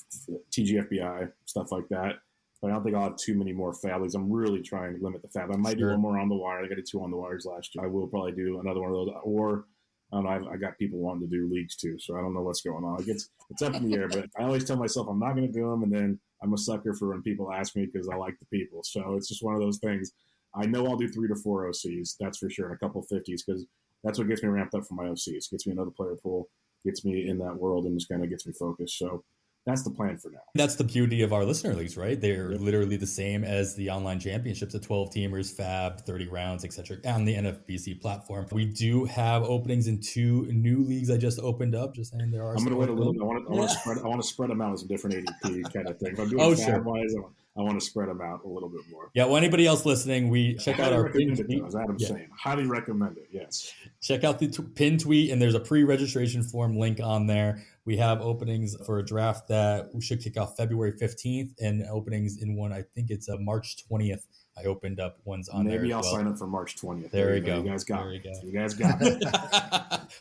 TGFBI, stuff like that. But I don't think I'll have too many more Fablies. I'm really trying to limit the Fab. I might do one more on the wire. I got 2 on the wires last year. I will probably do another one of those. Or I don't know, I got people wanting to do leagues too, so I don't know what's going on. It's up in the air, but I always tell myself I'm not going to do them, and then I'm a sucker for when people ask me because I like the people. So it's just one of those things. I know I'll do 3 to 4 OCs, that's for sure, and a couple 50s because that's what gets me ramped up for my OCs. Gets me another player pool, gets me in that world, and just kind of gets me focused. So that's the plan for now.
That's the beauty of our listener leagues, right? They're literally the same as the online championships, the 12 teamers, Fab, 30 rounds, etc. on the NFBC platform. We do have openings in 2 new leagues I just opened up. Just saying there are.
I'm going to wait a little bit. I want to spread them out as a different ADP kind of thing. If I'm doing Fab-wise, I want to spread them out a little bit more.
Yeah, well, anybody else listening, we check out our
pin tweet. As Adam's saying, highly recommend it. Yes.
Check out the pin tweet, and there's a pre-registration form link on there. We have openings for a draft that we should kick off February 15th, and openings in one, I think it's March 20th. I opened up ones on there.
Maybe I'll sign up for March 20th.
There you go.
You guys got me. You guys got me.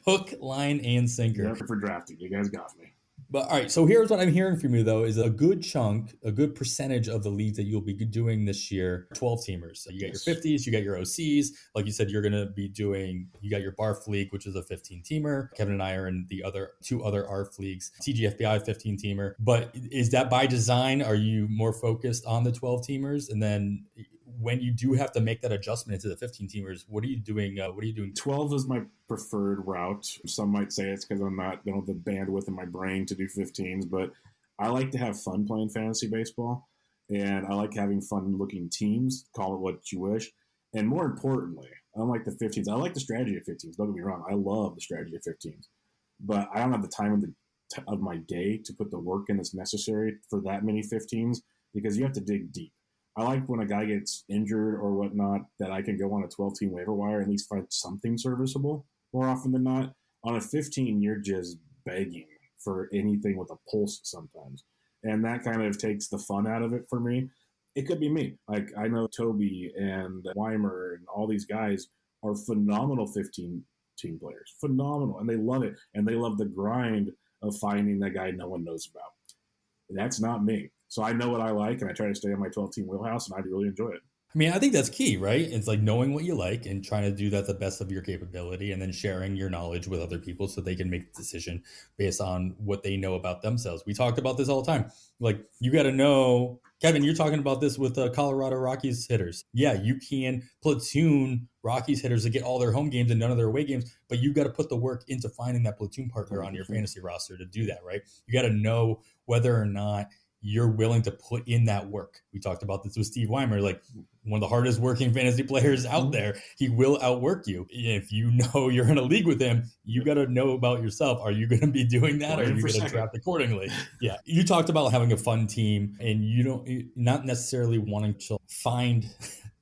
Hook, line, and sinker.
Yeah, for drafting. You guys got me.
But all right, so here's what I'm hearing from you, though, is a good percentage of the leagues that you'll be doing this year, 12 teamers. So you got your 50s, you got your OCs. Like you said, you're going to be you got your BARF league, which is a 15-teamer. Kevin and I are in the 2 other ARF leagues, TGFBI 15-teamer. But is that by design? Are you more focused on the 12 teamers? And then when you do have to make that adjustment into the 15 teamers, what are you doing?
12 is my preferred route. Some might say it's because I don't have the bandwidth in my brain to do 15s, but I like to have fun playing fantasy baseball, and I like having fun looking teams. Call it what you wish. And more importantly, unlike the 15s, I like the strategy of 15s. Don't get me wrong. I love the strategy of 15s, but I don't have the time of my day to put the work in that's necessary for that many 15s because you have to dig deep. I like when a guy gets injured or whatnot that I can go on a 12-team waiver wire and at least find something serviceable more often than not. On a 15, you're just begging for anything with a pulse sometimes. And that kind of takes the fun out of it for me. It could be me. Like I know Toby and Weimer and all these guys are phenomenal 15-team players. Phenomenal. And they love it. And they love the grind of finding that guy no one knows about. That's not me. So I know what I like, and I try to stay in my 12-team wheelhouse, and I really enjoy it.
I mean, I think that's key, right? It's like knowing what you like and trying to do that the best of your capability and then sharing your knowledge with other people so they can make a decision based on what they know about themselves. We talked about this all the time. Like, you got to know, Kevin, you're talking about this with Colorado Rockies hitters. Yeah, you can platoon Rockies hitters to get all their home games and none of their away games, but you got to put the work into finding that platoon partner on your fantasy roster to do that, right? You got to know whether or not you're willing to put in that work. We talked about this with Steve Weimer, like one of the hardest working fantasy players out there. He will outwork you. If you know you're in a league with him, you got to know about yourself. Are you going to be doing that? Or are you going to draft accordingly? Yeah. You talked about having a fun team, and you're not necessarily wanting to find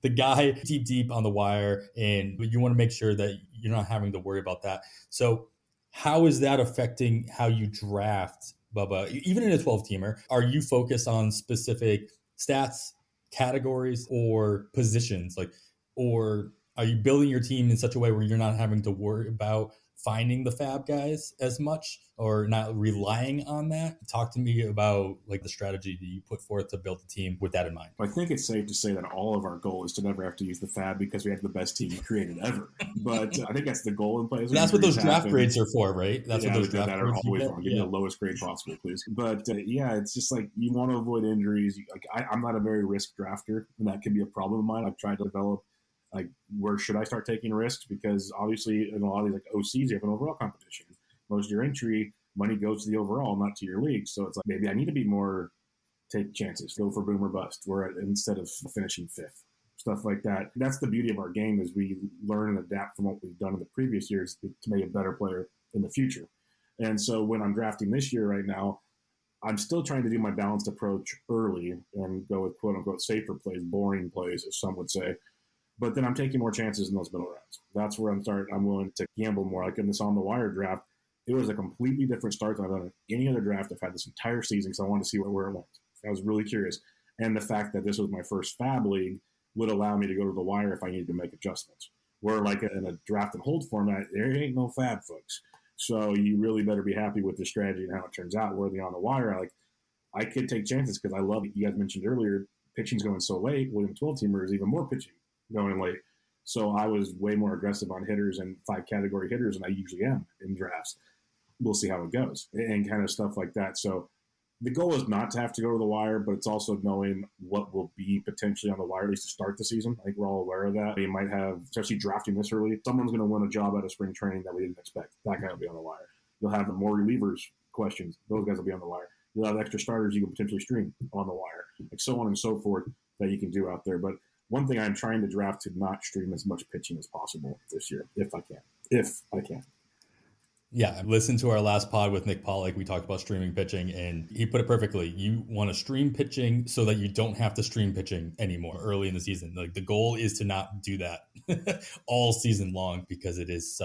the guy deep on the wire, and you want to make sure that you're not having to worry about that. So how is that affecting how you draft, Bubba? Even in a 12-teamer, are you focused on specific stats, categories, or positions? Or are you building your team in such a way where you're not having to worry about finding the fab guys as much, or not relying on that? Talk to me about like the strategy that you put forth to build a team with that in mind.
I think it's safe to say that all of our goal is to never have to use the fab because we have the best team created ever. But I think that's the goal in play.
That's what those draft grades are for, right? That's what those draft
that
grades
are always wrong. Give me the lowest grade possible, please. But it's just like you want to avoid injuries. I'm not a very risk drafter, and that can be a problem of mine. I've tried to develop like, where should I start taking risks? Because obviously in a lot of these like OCs, you have an overall competition. Most of your entry money goes to the overall, not to your league. So it's like, maybe I need to be more, take chances, go for boom or bust, where instead of finishing fifth, stuff like that. That's the beauty of our game, is we learn and adapt from what we've done in the previous years to make a better player in the future. And so when I'm drafting this year right now, I'm still trying to do my balanced approach early and go with quote unquote safer plays, boring plays, as some would say. But then I'm taking more chances in those middle rounds. That's where I'm willing to gamble more. Like in this on the wire draft, it was a completely different start than I've done in any other draft I've had this entire season, because I wanted to see where it went. I was really curious. And the fact that this was my first fab league would allow me to go to the wire if I needed to make adjustments. Where like in a draft and hold format, there ain't no fab, folks. So you really better be happy with the strategy and how it turns out. Where the on the wire, I could take chances because I love it. You guys mentioned earlier, pitching's going so late. William 12-teamer is even more pitching going late. So I was way more aggressive on hitters and 5 category hitters than I usually am in drafts. We'll see how it goes and kind of stuff like that. So the goal is not to have to go to the wire, but it's also knowing what will be potentially on the wire, at least to start the season. I think we're all aware of that. You might have, especially drafting this early, someone's going to win a job out of spring training that we didn't expect. That guy will be on the wire. You'll have more relievers questions. Those guys will be on the wire. You'll have extra starters you can potentially stream on the wire, like so on and so forth that you can do out there. But one thing I'm trying to draft to not stream as much pitching as possible this year, if I can.
Yeah, listen to our last pod with Nick Pollock. We talked about streaming pitching, and he put it perfectly. You want to stream pitching so that you don't have to stream pitching anymore early in the season. Like the goal is to not do that all season long, because it is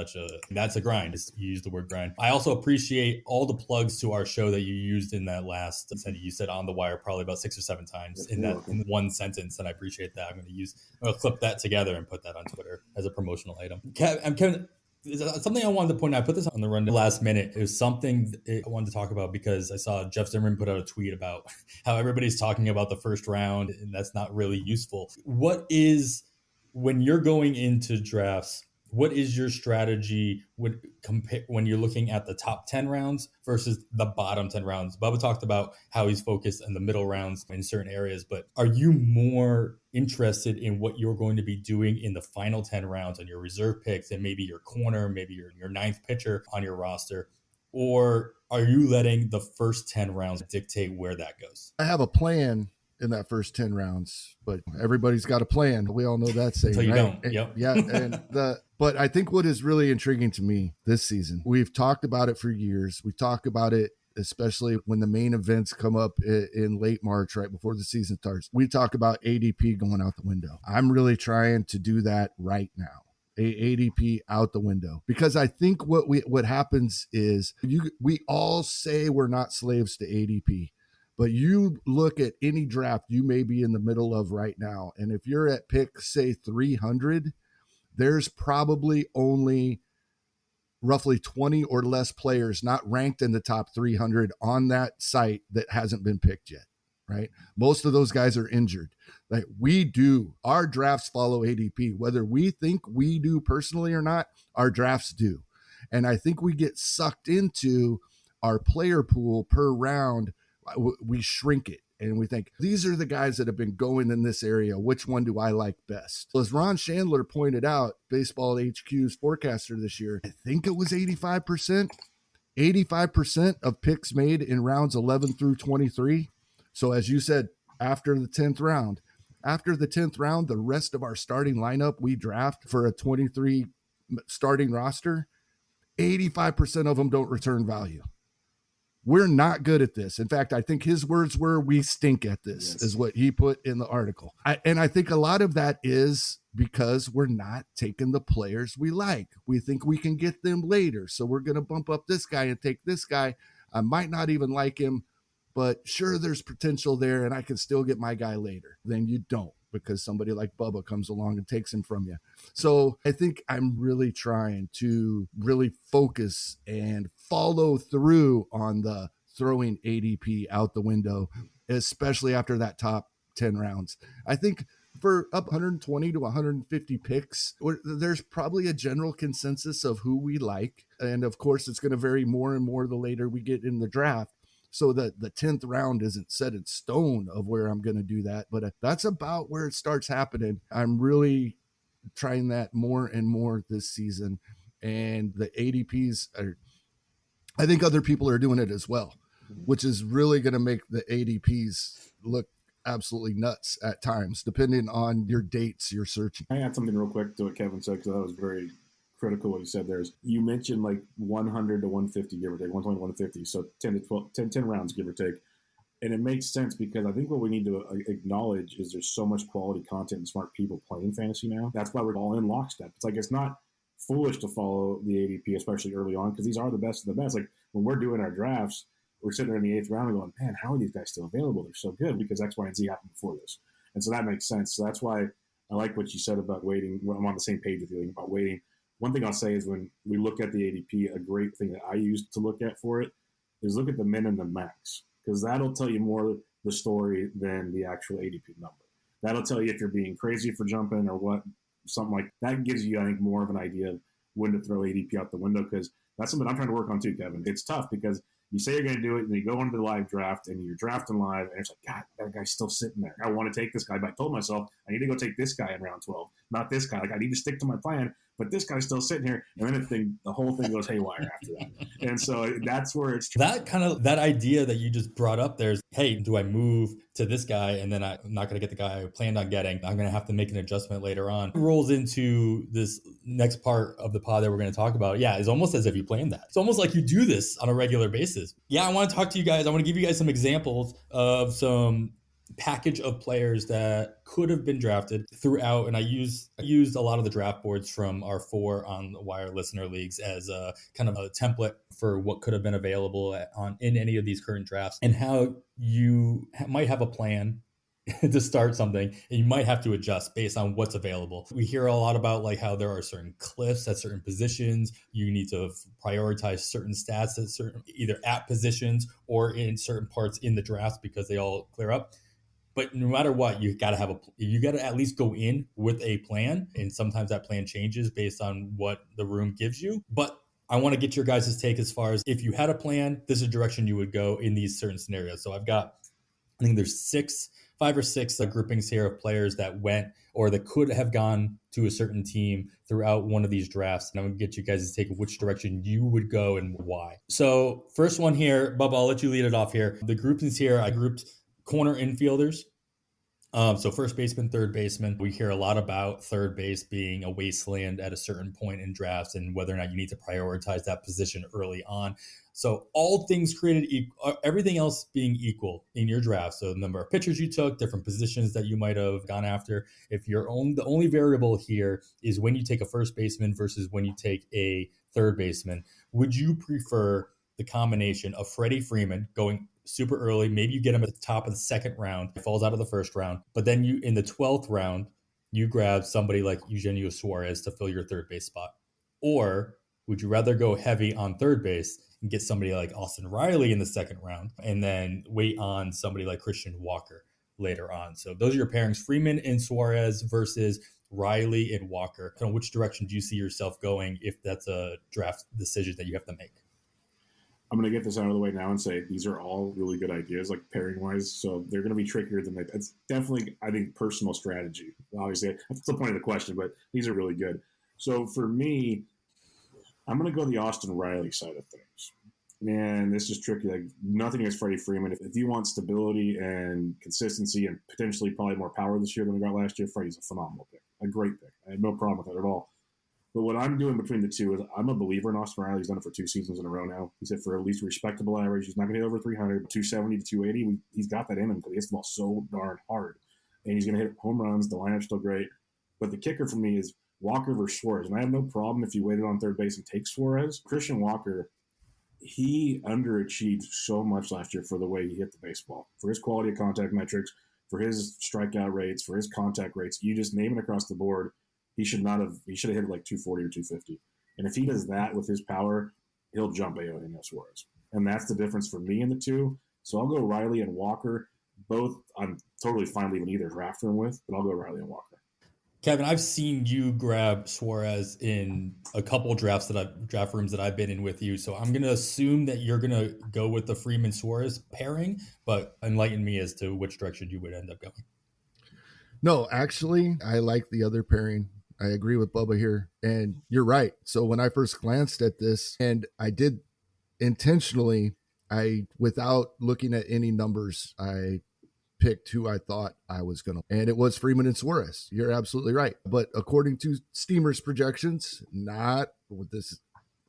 that's a grind. You use the word grind. I also appreciate all the plugs to our show that you used in that last sentence. You said on the wire probably about 6 or 7 times in one sentence, and I appreciate that. I'm going to clip that together and put that on Twitter as a promotional item. Kevin, something I wanted to point out, I put this on the run last minute. It was something I wanted to talk about because I saw Jeff Zimmerman put out a tweet about how everybody's talking about the first round, and that's not really useful. When you're going into drafts, what is your strategy when you're looking at the top 10 rounds versus the bottom 10 rounds? Bubba talked about how he's focused in the middle rounds in certain areas, but are you more interested in what you're going to be doing in the final 10 rounds on your reserve picks and maybe your corner, maybe your ninth pitcher on your roster? Or are you letting the first 10 rounds dictate where that goes?
I have a plan in that first 10 rounds, but everybody's got a plan. We all know that saying,
until you
right?
don't. Yep.
Yeah. But I think what is really intriguing to me this season, we've talked about it for years. We talk about it, especially when the main events come up in late March, right before the season starts. We talk about ADP going out the window. I'm really trying to do that right now. ADP out the window, because I think what happens is we all say we're not slaves to ADP. But you look at any draft you may be in the middle of right now, and if you're at pick, say, 300, there's probably only roughly 20 or less players not ranked in the top 300 on that site that hasn't been picked yet, right? Most of those guys are injured. Like our drafts follow ADP. Whether we think we do personally or not, our drafts do. And I think we get sucked into our player pool per round. We shrink it and we think these are the guys that have been going in this area. Which one do I like best? Well, as Ron Chandler pointed out, Baseball HQ's forecaster this year, I think it was 85% of picks made in rounds 11 through 23 So as you said, after the 10th round, the rest of our starting lineup we draft for a 23 starting roster, 85% of them don't return value. We're not good at this. In fact, I think his words were, we stink at this, is what he put in the article. And I think a lot of that is because we're not taking the players we like. We think we can get them later. So we're going to bump up this guy and take this guy. I might not even like him, but sure, there's potential there and I can still get my guy later. Then you don't, because somebody like Bubba comes along and takes him from you. So I think I'm really trying to really focus and follow through on the throwing ADP out the window, especially after that top 10 rounds. I think for up 120 to 150 picks, there's probably a general consensus of who we like. And of course, it's going to vary more and more the later we get in the draft. So the 10th round isn't set in stone of where I'm going to do that, but that's about where it starts happening. I'm really trying that more and more this season. And the ADPs are, I think other people are doing it as well, which is really going to make the ADPs look absolutely nuts at times, depending on your dates you're searching.
I add something real quick to what Kevin said, because that was very critical what you said there. Is you mentioned like 100 to 150, give or take, 120 to 150, so 10 to 12, 10 rounds, give or take. And it makes sense, because I think what we need to acknowledge is there's so much quality content and smart people playing fantasy now. That's why we're all in lockstep. It's like, it's not foolish to follow the ADP, especially early on, because these are the best of the best. Like when we're doing our drafts, we're sitting there in the 8th round and going, man, how are these guys still available? They're so good, because X, Y, and Z happened before this. And so that makes sense. So that's why I like what you said about waiting. I'm on the same page with you about waiting. One thing I'll say is when we look at the ADP, a great thing that I use to look at for it is look at the min and the max, because that'll tell you more the story than the actual ADP number. That'll tell you if you're being crazy for jumping or what, something like that gives you, I think, more of an idea of when to throw ADP out the window, because that's something I'm trying to work on too, Kevin. It's tough because you say you're going to do it, and you go into the live draft, and you're drafting live, and it's like, God, that guy's still sitting there. I want to take this guy, but I told myself I need to go take this guy in round 12, not this guy. Like, I need to stick to my plan, but this guy's still sitting here, and then the whole thing goes haywire after that. And so that's where it's
that idea that you just brought up. There's, hey, do I move to this guy, and then I'm not going to get the guy I planned on getting? I'm going to have to make an adjustment later on. It rolls into this next part of the pod that we're going to talk about. Yeah, it's almost as if you planned that. It's almost like you do this on a regular basis. Yeah, I want to talk to you guys. I want to give you guys some examples of some package of players that could have been drafted throughout. And I used a lot of the draft boards from our 4 on the Wire listener leagues as a kind of a template for what could have been available in any of these current drafts, and how you might have a plan to start something, and you might have to adjust based on what's available. We hear a lot about like how there are certain cliffs at certain positions. You need to prioritize certain stats at certain, either at positions or in certain parts in the draft, because they all clear up. But no matter what, you got to at least go in with a plan. And sometimes that plan changes based on what the room gives you. But I want to get your guys' take as far as, if you had a plan, this is the direction you would go in these certain scenarios. So I think there's 5 or 6 groupings here of players that went or that could have gone to a certain team throughout one of these drafts. And I'm going to get you guys' take of which direction you would go and why. So first one here, Bubba, I'll let you lead it off here. The groupings here, I grouped corner infielders. So first baseman, third baseman. We hear a lot about third base being a wasteland at a certain point in drafts, and whether or not you need to prioritize that position early on. So all things created equal, everything else being equal in your draft. So the number of pitchers you took, different positions that you might have gone after. If the only variable here is when you take a first baseman versus when you take a third baseman, would you prefer the combination of Freddie Freeman going super early? Maybe you get him at the top of the 2nd round, he falls out of the 1st round, but then you, in the 12th round, you grab somebody like Eugenio Suarez to fill your third base spot. Or would you rather go heavy on third base and get somebody like Austin Riley in the 2nd round, and then wait on somebody like Christian Walker later on? So those are your pairings, Freeman and Suarez versus Riley and Walker. Kind of which direction do you see yourself going if that's a draft decision that you have to make?
I'm going to get this out of the way now and say these are all really good ideas, like pairing-wise. So they're going to be trickier than that. It's definitely, I think, personal strategy. Obviously, that's the point of the question, but these are really good. So for me, I'm going to go the Austin Riley side of things. Man, this is tricky. Like nothing is Freddie Freeman. If you want stability and consistency and potentially probably more power this year than we got last year, Freddie's a phenomenal pick, a great pick. I have no problem with that at all. But what I'm doing between the two is I'm a believer in Austin Riley. He's done it for 2 seasons in a row now. He's hit for at least a respectable average. He's not going to hit over 300, but 270 to 280. He's got that in him because he hits the ball so darn hard. And he's going to hit home runs. The lineup's still great. But the kicker for me is Walker versus Suarez. And I have no problem if you waited on third base and take Suarez. Christian Walker, he underachieved so much last year for the way he hit the baseball, for his quality of contact metrics, for his strikeout rates, for his contact rates. You just name it across the board. He should have hit it like 240 or 250. And if he does that with his power, he'll jump Eugenio Suarez. And that's the difference for me in the two. So I'll go Riley and Walker. Both I'm totally fine leaving either draft room with, but I'll go Riley and Walker.
Kevin, I've seen you grab Suarez in a couple draft rooms that I've been in with you. So I'm going to assume that you're going to go with the Freeman Suarez pairing, but enlighten me as to which direction you would end up going.
No, actually, I like the other pairing. I agree with Bubba here. And you're right. So when I first glanced at this, and I did intentionally, without looking at any numbers, I picked who I thought I was going to, and it was Freeman and Suarez. You're absolutely right. But according to Steamer's projections, this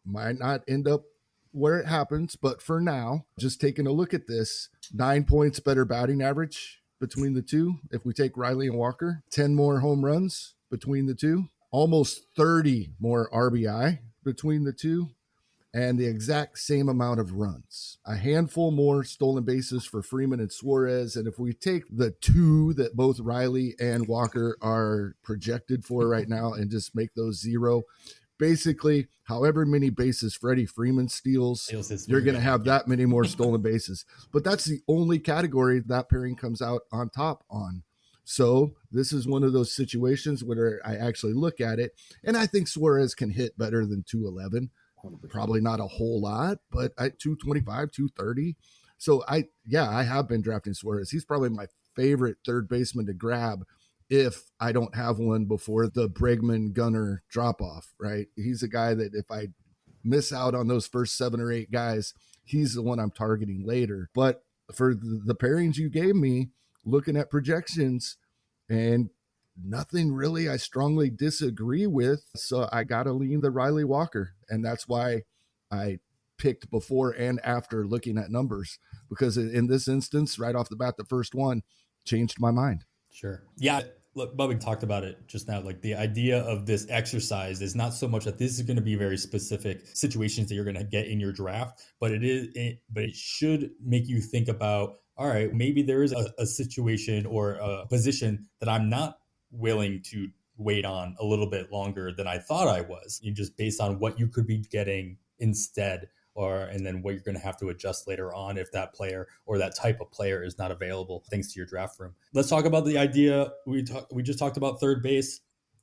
might not end up where it happens. But for now, just taking a look at this, 9 points better batting average between the two. If we take Riley and Walker, 10 more home runs between the two, almost 30 more RBI between the two, and the exact same amount of runs. A handful more stolen bases for Freeman and Suarez. And if we take the 2 that both Riley and Walker are projected for right now and just make those 0, basically, however many bases Freddie Freeman steals, you're going to have that many more stolen bases. But that's the only category that pairing comes out on top on. So this is one of those situations where I actually look at it, and I think Suarez can hit better than 211. 100%. Probably not a whole lot, but at 225, 230. So I have been drafting Suarez. He's probably my favorite third baseman to grab if I don't have one before the Bregman Gunnar drop off, right? He's a guy that if I miss out on those first 7 or 8 guys, he's the one I'm targeting later. But for the pairings you gave me, looking at projections, and nothing really I strongly disagree with. So I got to lean the Riley Walker. And that's why I picked before and after looking at numbers, because in this instance, right off the bat, the first one changed my mind.
Sure. Yeah. Look, Bubba talked about it just now. Like the idea of this exercise is not so much that this is going to be very specific situations that you're going to get in your draft, but it should make you think about, all right, maybe there is a situation or a position that I'm not willing to wait on a little bit longer than I thought I was, just based on what you could be getting instead, and then what you're going to have to adjust later on if that player or that type of player is not available thanks to your draft room. Let's talk about the idea. We just talked about third base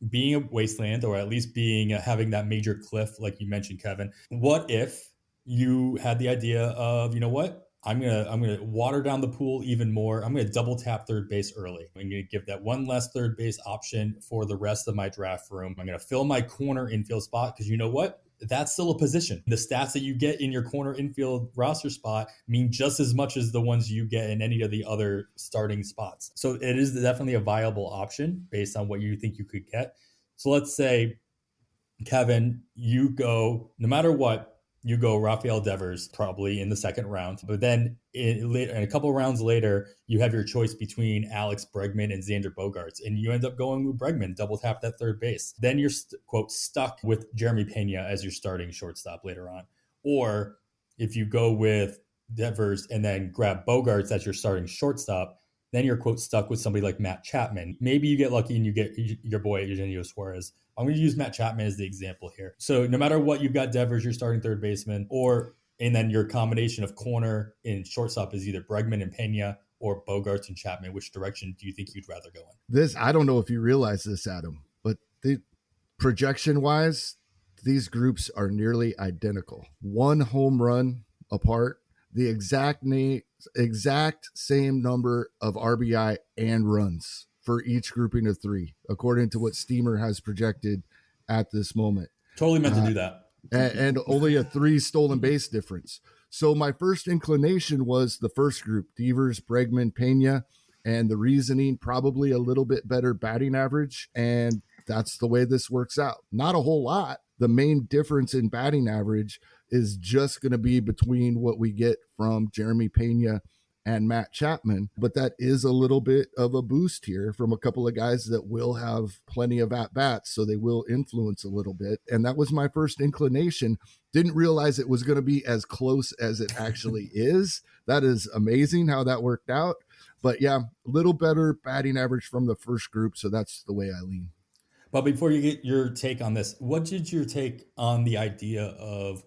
being a wasteland, or at least having that major cliff, like you mentioned, Kevin. What if you had the idea of, you know what? I'm gonna water down the pool even more. I'm gonna double tap third base early. I'm gonna give that one less third base option for the rest of my draft room. I'm gonna fill my corner infield spot because you know what? That's still a position. The stats that you get in your corner infield roster spot mean just as much as the ones you get in any of the other starting spots. So it is definitely a viable option based on what you think you could get. So let's say, Kevin, you go, no matter what, you go Rafael Devers probably in the second round. But then in a couple of rounds later, you have your choice between Alex Bregman and Xander Bogaerts. And you end up going with Bregman, double tap that third base. Then you're, quote, stuck with Jeremy Pena as your starting shortstop later on. Or if you go with Devers and then grab Bogaerts as your starting shortstop, then you're, quote, stuck with somebody like Matt Chapman. Maybe you get lucky and you get your boy Eugenio Suarez. I'm going to use Matt Chapman as the example here. So no matter what, you've got Devers, your starting third baseman, and then your combination of corner and shortstop is either Bregman and Pena or Bogaerts and Chapman. Which direction do you think you'd rather go in?
I don't know if you realize this, Adam, but the projection-wise, these groups are nearly identical. 1 home run apart, the exact same number of RBI and runs for each grouping of 3, according to what Steamer has projected at this moment.
Totally meant to do that.
And only a 3 stolen base difference. So my first inclination was the first group, Devers, Bregman, Pena, and the reasoning, probably a little bit better batting average. And that's the way this works out. Not a whole lot. The main difference in batting average is just going to be between what we get from Jeremy Pena and Matt Chapman, but that is a little bit of a boost here from a couple of guys that will have plenty of at-bats, so they will influence a little bit. And that was my first inclination. Didn't realize it was going to be as close as it actually is. That is amazing how that worked out. But yeah, a little better batting average from the first group, so that's the way I lean.
But before you get your take on this, what did your take on the idea of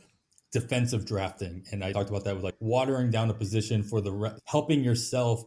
defensive drafting? And I talked about that with like watering down a position for helping yourself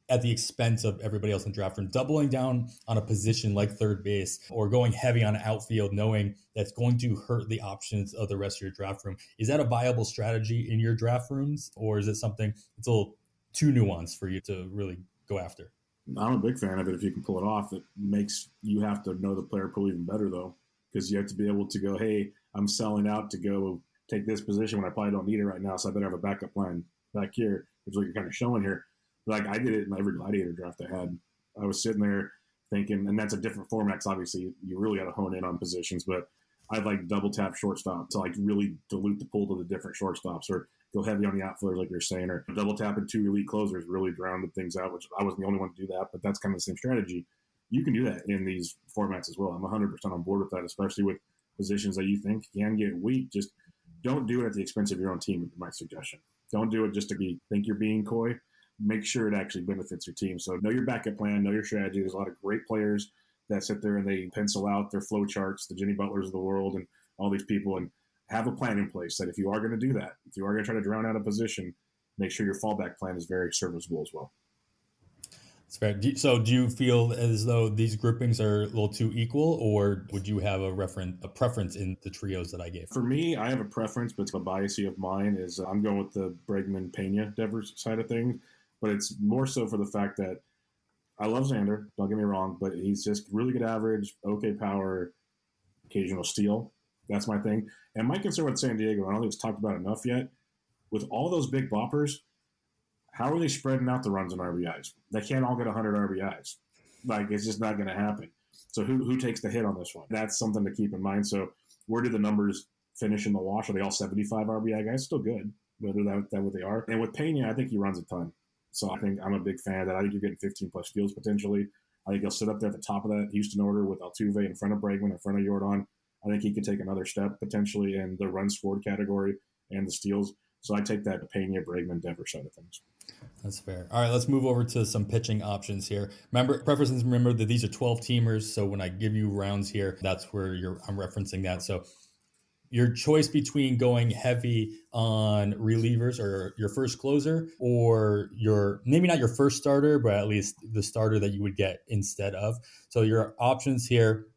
at the expense of everybody else in the draft room, doubling down on a position like third base or going heavy on outfield, knowing that's going to hurt the options of the rest of your draft room. Is that a viable strategy in your draft rooms, or is it something that's a little too nuanced for you to really go after?
I'm a big fan of it if you can pull it off. It makes you have to know the player pool even better, though, because you have to be able to go, hey, I'm selling out to go take this position when I probably don't need it right now, so I better have a backup plan back here, which is what you're kind of showing here. Like I did it in every Gladiator draft I had. I was sitting there thinking, and that's a different format, because obviously you really got to hone in on positions, but I'd like double tap shortstop to like really dilute the pool to the different shortstops, or go heavy on the outfielders like you're saying, or double tapping 2 elite closers really drown the things out, which I wasn't the only one to do that, but that's kind of the same strategy. You can do that in these formats as well. I'm 100% on board with that, especially with positions that you think can get weak. Just don't do it at the expense of your own team, would be my suggestion. Don't do it just to think you're being coy. Make sure it actually benefits your team. So know your backup plan, know your strategy. There's a lot of great players that sit there and they pencil out their flow charts, the Jimmy Butlers of the world and all these people, and have a plan in place that if you are going to do that, if you are going to try to drown out a position, make sure your fallback plan is very serviceable as well.
That's fair. So do you feel as though these groupings are a little too equal, or would you have a preference in the trios that I gave?
For me, I have a preference, but the bias of mine is I'm going with the Bregman Pena Devers side of things, but it's more so for the fact that I love Xander, don't get me wrong, but he's just really good average, okay power, occasional steal. That's my thing. And my concern with San Diego, I don't think it's talked about enough yet, with all those big boppers, how are they spreading out the runs and RBIs? They can't all get 100 RBIs. Like, it's just not going to happen. So who takes the hit on this one? That's something to keep in mind. So where do the numbers finish in the wash? Are they all 75 RBI guys? Still good, whether that's what they are. And with Pena, I think he runs a ton. So I think I'm a big fan of that. I think you're getting 15-plus steals potentially. I think he'll sit up there at the top of that Houston order with Altuve in front of Bregman, in front of Jordan. I think he could take another step potentially in the runs scored category and the steals. So I take that Pena, Bregman, Denver side of things.
That's fair. All right, let's move over to some pitching options here. Remember that these are 12 teamers. So when I give you rounds here, that's where I'm referencing that. So your choice between going heavy on relievers or your first closer, or maybe not your first starter, but at least the starter that you would get instead of. So your options here,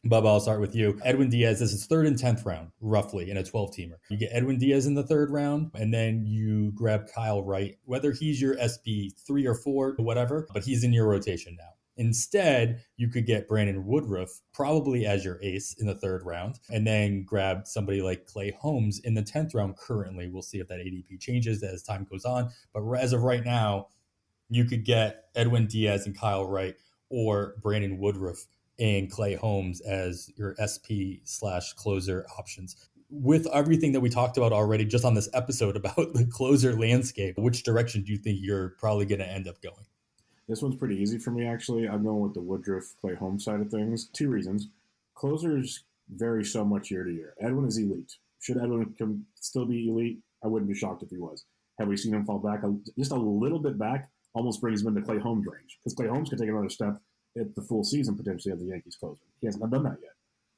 Bubba, I'll start with you. Edwin Diaz, this is 3rd and 10th round, roughly, in a 12-teamer. You get Edwin Diaz in the 3rd round, and then you grab Kyle Wright, whether he's your SP 3 or 4, whatever, but he's in your rotation now. Instead, you could get Brandon Woodruff probably as your ace in the 3rd round, and then grab somebody like Clay Holmes in the 10th round currently. We'll see if that ADP changes as time goes on. But as of right now, you could get Edwin Diaz and Kyle Wright, or Brandon Woodruff and Clay Holmes as your SP/closer options. With everything that we talked about already just on this episode about the closer landscape, which direction do you think you're probably going to end up going?
This one's pretty easy for me, actually. I'm going with the Woodruff, Clay Holmes side of things. 2 reasons. Closers vary so much year to year. Edwin is elite. Should Edwin still be elite? I wouldn't be shocked if he was. Have we seen him fall back just a little bit back? Almost brings him into Clay Holmes range, because Clay Holmes could take another step at the full season potentially of the Yankees closer. He hasn't done that yet.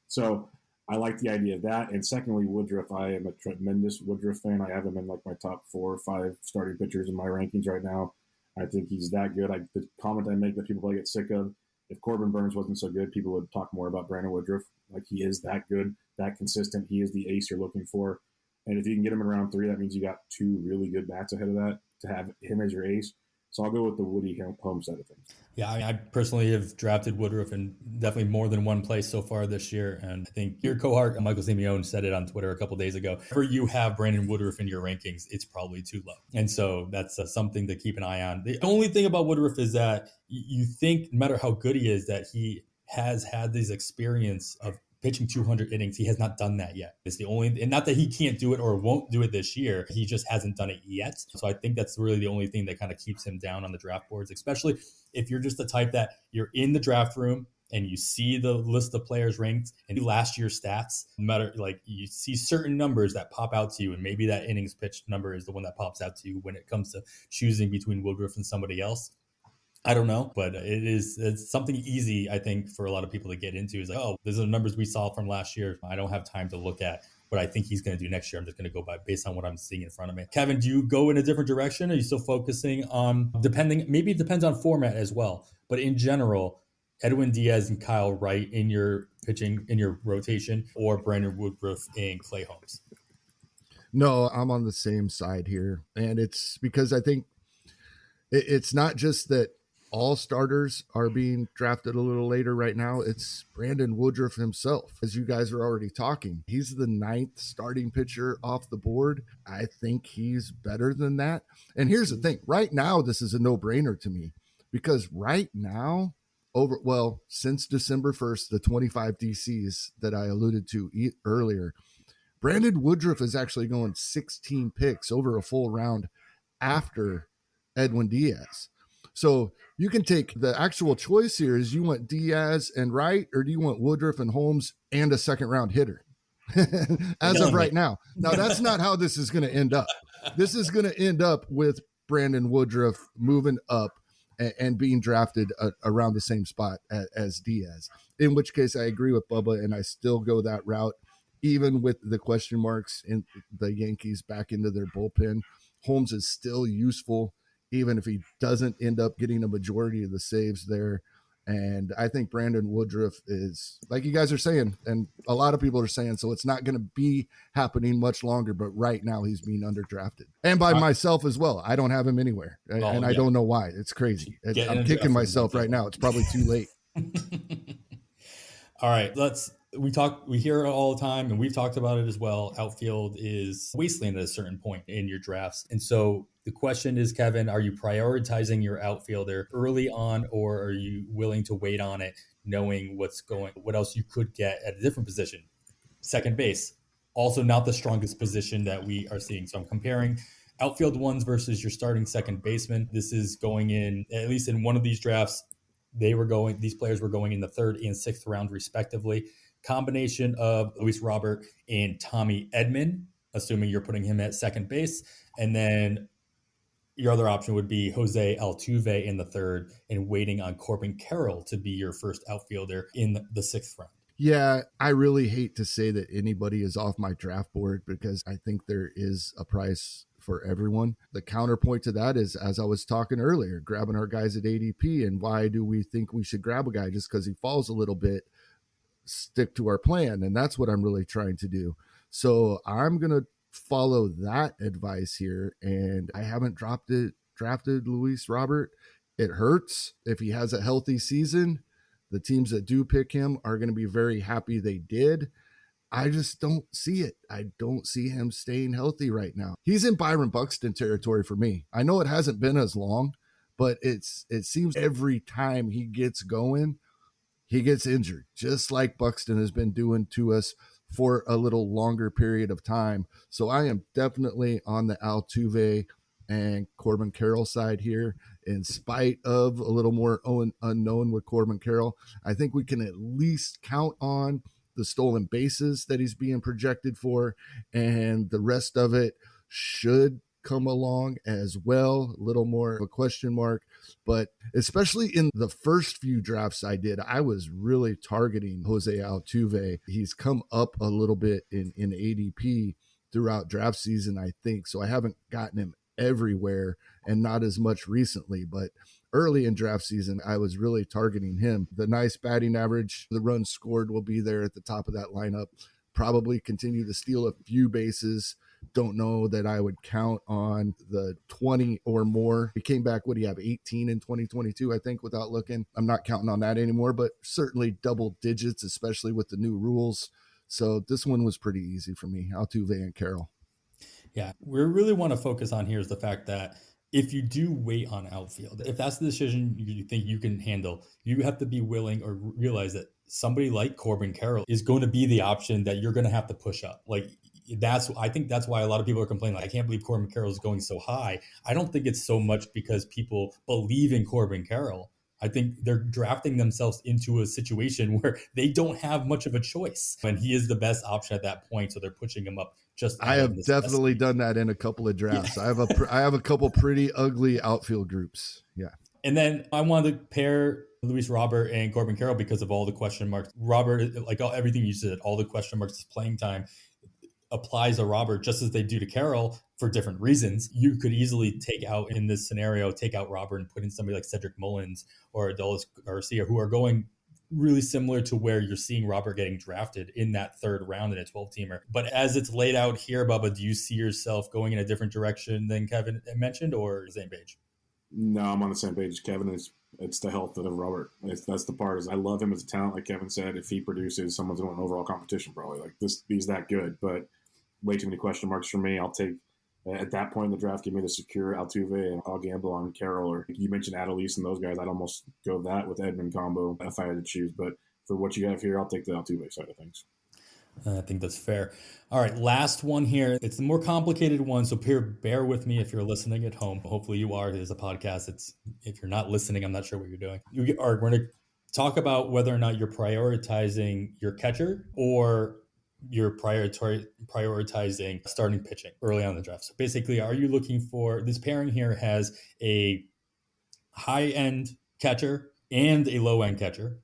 So I like the idea of that. And secondly, Woodruff, I am a tremendous Woodruff fan. I have him in like my top 4 or 5 starting pitchers in my rankings right now. I think he's that good. The comment I make that people probably get sick of, if Corbin Burns wasn't so good, people would talk more about Brandon Woodruff. Like, he is that good, that consistent. He is the ace you're looking for. And if you can get him in round 3, that means you got 2 really good bats ahead of that to have him as your ace. So I'll go with the Woody home side of things.
Yeah, I personally have drafted Woodruff in definitely more than one place so far this year. And I think your cohort, Michael Simeone, said it on Twitter a couple days ago. Whenever you have Brandon Woodruff in your rankings, it's probably too low. And so that's something to keep an eye on. The only thing about Woodruff is that you think, no matter how good he is, that he has had this experience of pitching 200 innings. He has not done that yet. It's the only, and not that he can't do it or won't do it this year. He just hasn't done it yet. So I think that's really the only thing that kind of keeps him down on the draft boards, especially if you're just the type that you're in the draft room and you see the list of players ranked and last year's stats, no matter, like, you see certain numbers that pop out to you, and maybe that innings pitched number is the one that pops out to you when it comes to choosing between Woodruff and somebody else. I don't know, but it's something easy, I think, for a lot of people to get into. Is like, oh, these are the numbers we saw from last year. I don't have time to look at what I think he's going to do next year. I'm just going to go by based on what I'm seeing in front of me. Kevin, do you go in a different direction? Are you still focusing on maybe it depends on format as well, but in general, Edwin Diaz and Kyle Wright in your pitching, in your rotation, or Brandon Woodruff and Clay Holmes?
No, I'm on the same side here. And it's because I think it's not just that all starters are being drafted a little later right now. It's Brandon Woodruff himself. As you guys are already talking, he's the 9th starting pitcher off the board. I think he's better than that. And here's the thing. Right now, this is a no-brainer to me, because right now, since December 1st, the 25 DCs that I alluded to earlier, Brandon Woodruff is actually going 16 picks over a full round after Edwin Diaz. So you can take the actual choice here is, you want Diaz and Wright, or do you want Woodruff and Holmes and a second round hitter? As of right now. Now, that's not how this is going to end up. This is going to end up with Brandon Woodruff moving up and being drafted around the same spot as Diaz, in which case I agree with Bubba, and I still go that route, even with the question marks in the Yankees back into their bullpen. Holmes is still useful, even if he doesn't end up getting a majority of the saves there. And I think Brandon Woodruff is, like you guys are saying, and a lot of people are saying, so it's not going to be happening much longer, but right now he's being underdrafted. And by myself as well. I don't have him anywhere. I don't know why. It's crazy. I'm kicking myself right now. It's probably too late.
All right, we hear it all the time, and we've talked about it as well. Outfield is wasteland at a certain point in your drafts. And so the question is, Kevin, are you prioritizing your outfielder early on, or are you willing to wait on it, knowing what else you could get at a different position? Second base, also not the strongest position that we are seeing. So I'm comparing outfield ones versus your starting second baseman. This is going in, at least in one of these drafts, these players were going in the 3rd and 6th round respectively. Combination of Luis Robert and Tommy Edman, assuming you're putting him at second base. And then your other option would be Jose Altuve in the 3rd and waiting on Corbin Carroll to be your first outfielder in the 6th round.
Yeah, I really hate to say that anybody is off my draft board, because I think there is a price for everyone. The counterpoint to that is, as I was talking earlier, grabbing our guys at ADP. And why do we think we should grab a guy just because he falls a little bit? Stick to our plan. And that's what I'm really trying to do. So I'm going to follow that advice here. And I haven't drafted Luis Robert. It hurts. If he has a healthy season, the teams that do pick him are going to be very happy they did. I just don't see it. I don't see him staying healthy right now. He's in Byron Buxton territory for me. I know it hasn't been as long, but it seems every time he gets going, he gets injured, just like Buxton has been doing to us for a little longer period of time. So I am definitely on the Altuve and Corbin Carroll side here, in spite of a little more unknown with Corbin Carroll. I think we can at least count on the stolen bases that he's being projected for, and the rest of it should come along as well. A little more of a question mark, but especially in the first few drafts I did, I was really targeting Jose Altuve. He's come up a little bit in ADP throughout draft season, I think. So I haven't gotten him everywhere, and not as much recently, but early in draft season, I was really targeting him. The nice batting average, the runs scored will be there at the top of that lineup. Probably continue to steal a few bases Don't know that I would count on the 20 or more. He came back, what do you have, 18 in 2022, I think, without looking. I'm not counting on that anymore, but certainly double digits, especially with the new rules. So this one was pretty easy for me. Altuve and Carroll.
Yeah, we really want to focus on here is the fact that if you do wait on outfield, if that's the decision you think you can handle, you have to be willing or realize that somebody like Corbin Carroll is going to be the option that you're going to have to push up. Like I think that's why a lot of people are complaining. Like, I can't believe Corbin Carroll is going so high. I don't think it's so much because people believe in Corbin Carroll. I think they're drafting themselves into a situation where they don't have much of a choice, and he is the best option at that point. So they're pushing him up.
I have definitely done that in a couple of drafts. Yeah. I have a couple pretty ugly outfield groups. Yeah.
And then I wanted to pair Luis Robert and Corbin Carroll because of all the question marks. Robert, like everything you said, all the question marks, playing time applies to Robert just as they do to Carroll for different reasons. You could easily take out Robert and put in somebody like Cedric Mullins or Adolis Garcia, who are going really similar to where you're seeing Robert getting drafted in that third round in a 12-teamer. But as it's laid out here, Bubba, do you see yourself going in a different direction than Kevin mentioned, or the same page?
No, I'm on the same page as Kevin. It's the health of Robert. That's the part. Is I love him as a talent, like Kevin said. If he produces, someone's going to win overall competition probably. Like this, he's that good. But way too many question marks for me. I'll take at that point in the draft, give me the secure Altuve, and I'll gamble on Carroll. Or you mentioned Adolis and those guys. I'd almost go that with Edman combo if I had to choose. But for what you have here, I'll take the Altuve side of things.
I think that's fair. All right, last one here. It's the more complicated one, so bear with me if you're listening at home. Hopefully you are. It is a podcast. If you're not listening, I'm not sure what you're doing. We're going to talk about whether or not you're prioritizing your catcher or you're prioritizing starting pitching early on in the draft. So basically, are you looking for this pairing here has a high-end catcher and a low-end catcher,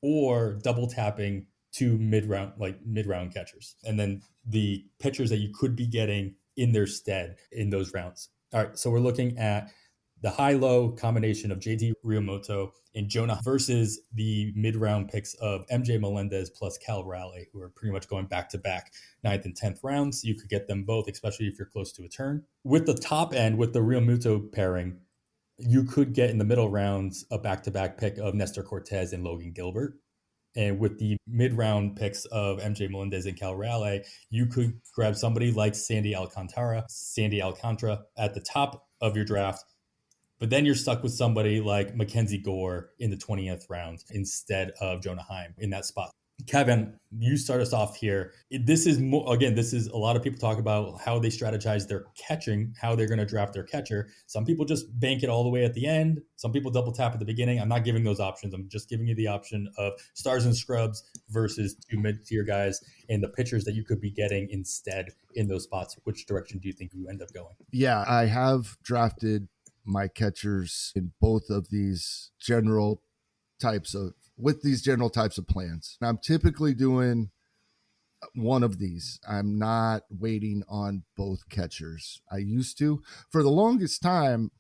or double tapping two mid-round catchers, and then the pitchers that you could be getting in their stead in those rounds. All right, so we're looking at the high-low combination of JT Realmuto and Jonah versus the mid-round picks of MJ Melendez plus Cal Raleigh, who are pretty much going back-to-back 9th and 10th rounds. You could get them both, especially if you're close to a turn. With the top end, with the Realmuto pairing, you could get in the middle rounds a back-to-back pick of Nestor Cortez and Logan Gilbert. And with the mid-round picks of MJ Melendez and Cal Raleigh, you could grab somebody like Sandy Alcantara at the top of your draft. But then you're stuck with somebody like Mackenzie Gore in the 20th round instead of Jonah Heim in that spot. Kevin, you start us off here. This is a lot of people talk about how they strategize their catching, how they're going to draft their catcher. Some people just bank it all the way at the end. Some people double tap at the beginning. I'm not giving those options. I'm just giving you the option of stars and scrubs versus two mid-tier guys and the pitchers that you could be getting instead in those spots. Which direction do you think you end up going?
Yeah, I have drafted my catchers in both of these general types of plans. I'm typically doing one of these. I'm not waiting on both catchers. I used to. For the longest time,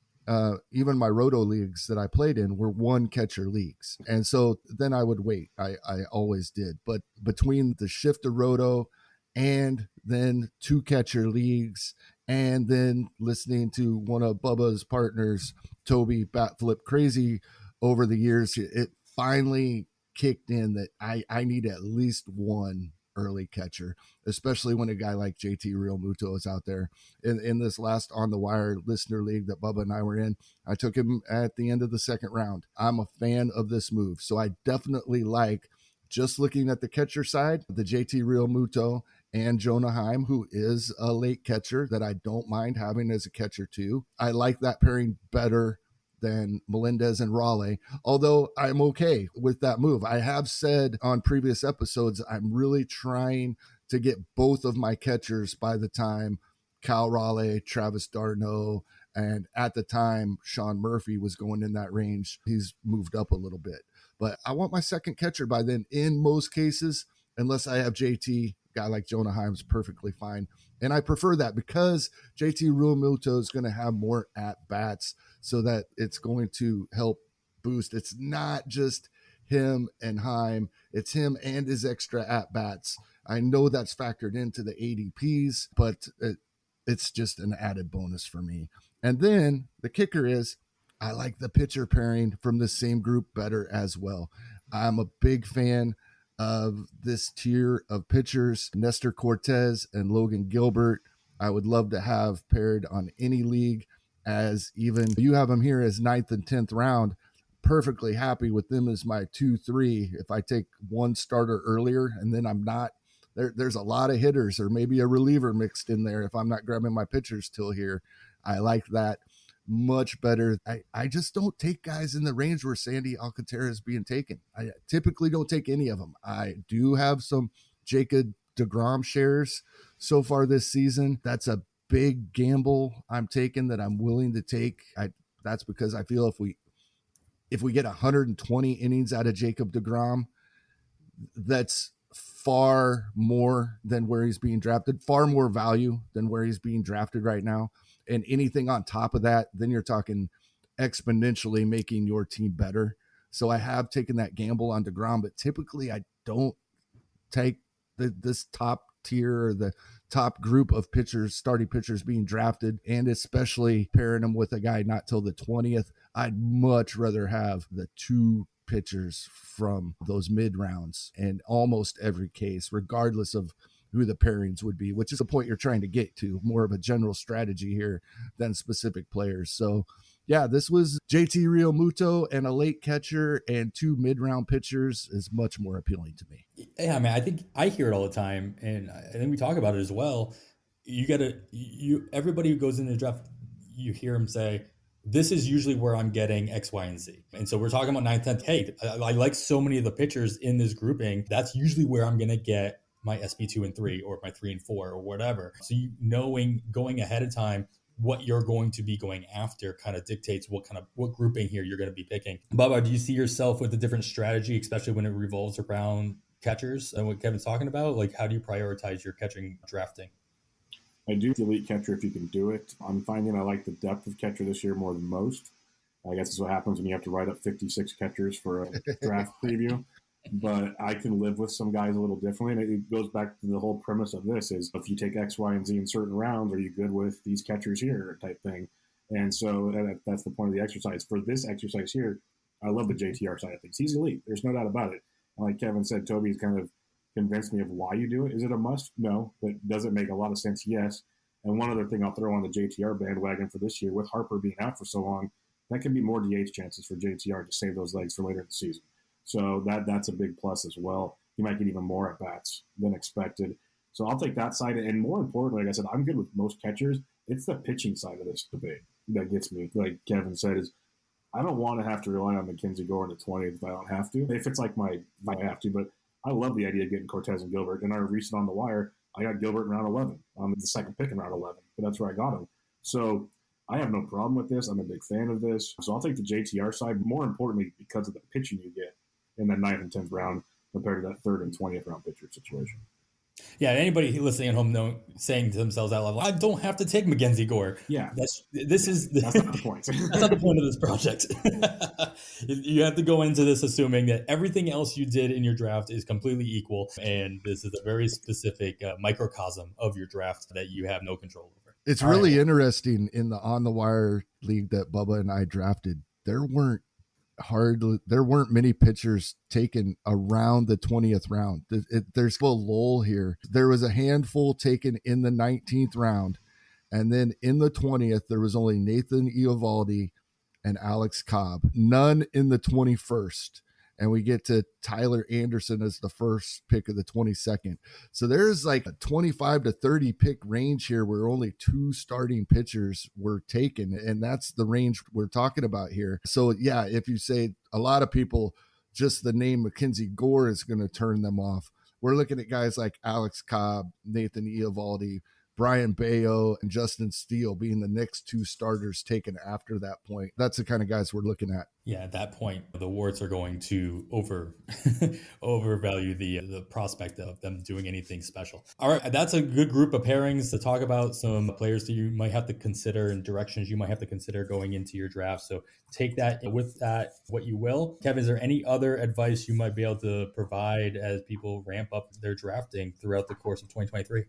even my roto leagues that I played in were one catcher leagues. And so then I would wait. I always did. But between the shift to roto and then two catcher leagues, and then listening to one of Bubba's partners, Toby Batflip Crazy, over the years, it finally kicked in that I need at least one early catcher, especially when a guy like JT Realmuto is out there. In this last On the Wire listener league that Bubba and I were in, I took him at the end of the second round. I'm a fan of this move. So I definitely like, just looking at the catcher side, the JT Realmuto and Jonah Heim, who is a late catcher that I don't mind having as a catcher too. I like that pairing better than Melendez and Raleigh, although I'm okay with that move. I have said on previous episodes, I'm really trying to get both of my catchers by the time Cal Raleigh, Travis d'Arnaud, and at the time, Sean Murphy was going in that range. He's moved up a little bit. But I want my second catcher by then in most cases, unless I have JT. Guy like Jonah Heim's perfectly fine. And I prefer that because JT Realmuto is going to have more at-bats so that it's going to help boost. It's not just him and Heim. It's him and his extra at-bats. I know that's factored into the ADPs, but it's just an added bonus for me. And then the kicker is I like the pitcher pairing from the same group better as well. I'm a big fan of this tier of pitchers, Nestor Cortez and Logan Gilbert. I would love to have paired on any league, as even you have them here as 9th and 10th round. Perfectly happy with them as my 2-3. If I take one starter earlier and then I'm not, there's a lot of hitters or maybe a reliever mixed in there. If I'm not grabbing my pitchers till here, I like that much better. I just don't take guys in the range where Sandy Alcantara is being taken. I typically don't take any of them. I do have some Jacob deGrom shares so far this season. That's a big gamble I'm taking that I'm willing to take. That's because I feel if we get 120 innings out of Jacob deGrom, that's far more than where he's being drafted, far more value than where he's being drafted right now. And anything on top of that, then you're talking exponentially making your team better. So I have taken that gamble on deGrom, but typically I don't take this top tier or the top group of pitchers, starting pitchers being drafted, and especially pairing them with a guy not till the 20th. I'd much rather have the two pitchers from those mid rounds in almost every case, regardless of who the pairings would be, which is the point you're trying to get to, more of a general strategy here than specific players. So yeah, this was JT Realmuto and a late catcher and two mid-round pitchers is much more appealing to me.
Yeah, man, I think I hear it all the time, and I think we talk about it as well. Everybody who goes into the draft, you hear them say, this is usually where I'm getting X, Y, and Z. And so we're talking about 9th, 10th. Hey, I like so many of the pitchers in this grouping. That's usually where I'm going to get my SP2 and 3 or my 3 and 4 or whatever. So going ahead of time, what you're going to be going after kind of dictates what grouping here you're going to be picking. Bubba, do you see yourself with a different strategy, especially when it revolves around catchers and what Kevin's talking about? Like, how do you prioritize your catching drafting?
I do the elite catcher if you can do it. I'm finding I like the depth of catcher this year more than most. I guess that's what happens when you have to write up 56 catchers for a draft preview. But I can live with some guys a little differently. And it goes back to the whole premise of this is if you take X, Y, and Z in certain rounds, are you good with these catchers here type thing? And so that's the point of the exercise. For this exercise here, I love the JTR side of things. He's elite. There's no doubt about it. And like Kevin said, Toby's kind of convinced me of why you do it. Is it a must? No. But does it make a lot of sense? Yes. And one other thing I'll throw on the JTR bandwagon for this year, with Harper being out for so long, that can be more DH chances for JTR to save those legs for later in the season. So that's a big plus as well. He might get even more at-bats than expected. So I'll take that side. And more importantly, like I said, I'm good with most catchers. It's the pitching side of this debate that gets me. Like Kevin said, is I don't want to have to rely on Mackenzie Gore in the 20th if I don't have to. If I have to, but I love the idea of getting Cortez and Gilbert. And our recent on the wire, I got Gilbert in round 11. I'm the second pick in round 11, but that's where I got him. So I have no problem with this. I'm a big fan of this. So I'll take the JTR side, more importantly, because of the pitching you get in the 9th and 10th round compared to that 3rd and 20th round pitcher situation.
Yeah, anybody listening at home saying to themselves out loud, I don't have to take Mackenzie Gore.
Yeah.
That's not the point.
That's
not the point of this project. You have to go into this assuming that everything else you did in your draft is completely equal, and this is a very specific microcosm of your draft that you have no control over.
It's really interesting in the On the Wire league that Bubba and I drafted. There weren't many pitchers taken around the 20th round. There's a lull here. There was a handful taken in the 19th round. And then in the 20th, there was only Nathan Eovaldi and Alex Cobb. None in the 21st. And we get to Tyler Anderson as the first pick of the 22nd. So there's like a 25 to 30 pick range here where only two starting pitchers were taken. And that's the range we're talking about here. So yeah, if you say a lot of people, just the name Mackenzie Gore is going to turn them off. We're looking at guys like Alex Cobb, Nathan Eovaldi, Brian Bayo, and Justin Steele being the next two starters taken after that point. That's the kind of guys we're looking at.
Yeah, at that point, the Wards are going to overvalue the prospect of them doing anything special. All right, that's a good group of pairings to talk about some players that you might have to consider and directions you might have to consider going into your draft. So take that with that what you will. Kevin, is there any other advice you might be able to provide as people ramp up their drafting throughout the course of 2023?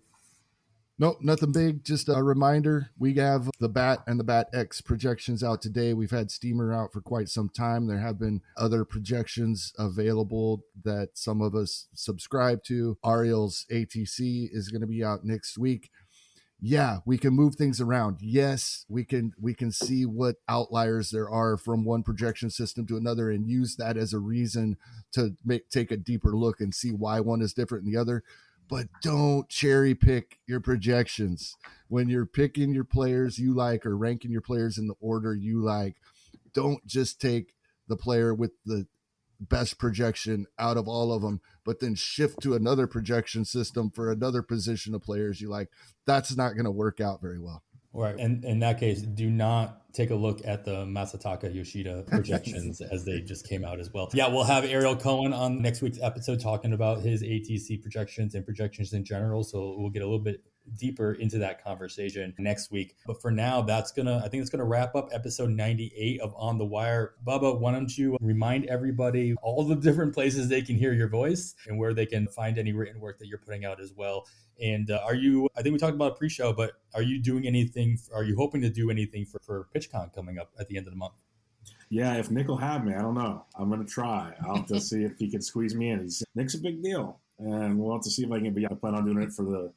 Nope, nothing big. Just a reminder, we have the Bat and the Bat X projections out today. We've had Steamer out for quite some time. There have been other projections available that some of us subscribe to. Ariel's ATC is going to be out next week. Yeah, we can move things around. Yes, we can see what outliers there are from one projection system to another and use that as a reason to take a deeper look and see why one is different than the other. But don't cherry pick your projections. When you're picking your players you like or ranking your players in the order you like, don't just take the player with the best projection out of all of them, but then shift to another projection system for another position of players you like. That's not going to work out very well.
Right. And in that case, do not take a look at the Masataka Yoshida projections as they just came out as well. Yeah, we'll have Ariel Cohen on next week's episode talking about his ATC projections and projections in general. So we'll get a little bit deeper into that conversation next week. But for now, I think it's gonna wrap up episode 98 of On the Wire. Bubba, why don't you remind everybody all the different places they can hear your voice and where they can find any written work that you're putting out as well. And I think we talked about a pre-show, but are you doing anything? Are you hoping to do anything for PitchCon coming up at the end of the month?
Yeah, if Nick will have me, I don't know. I'm going to try. I'll have to see if he can squeeze me in. Nick's a big deal. And we'll have to see if I can be. I plan on doing it for the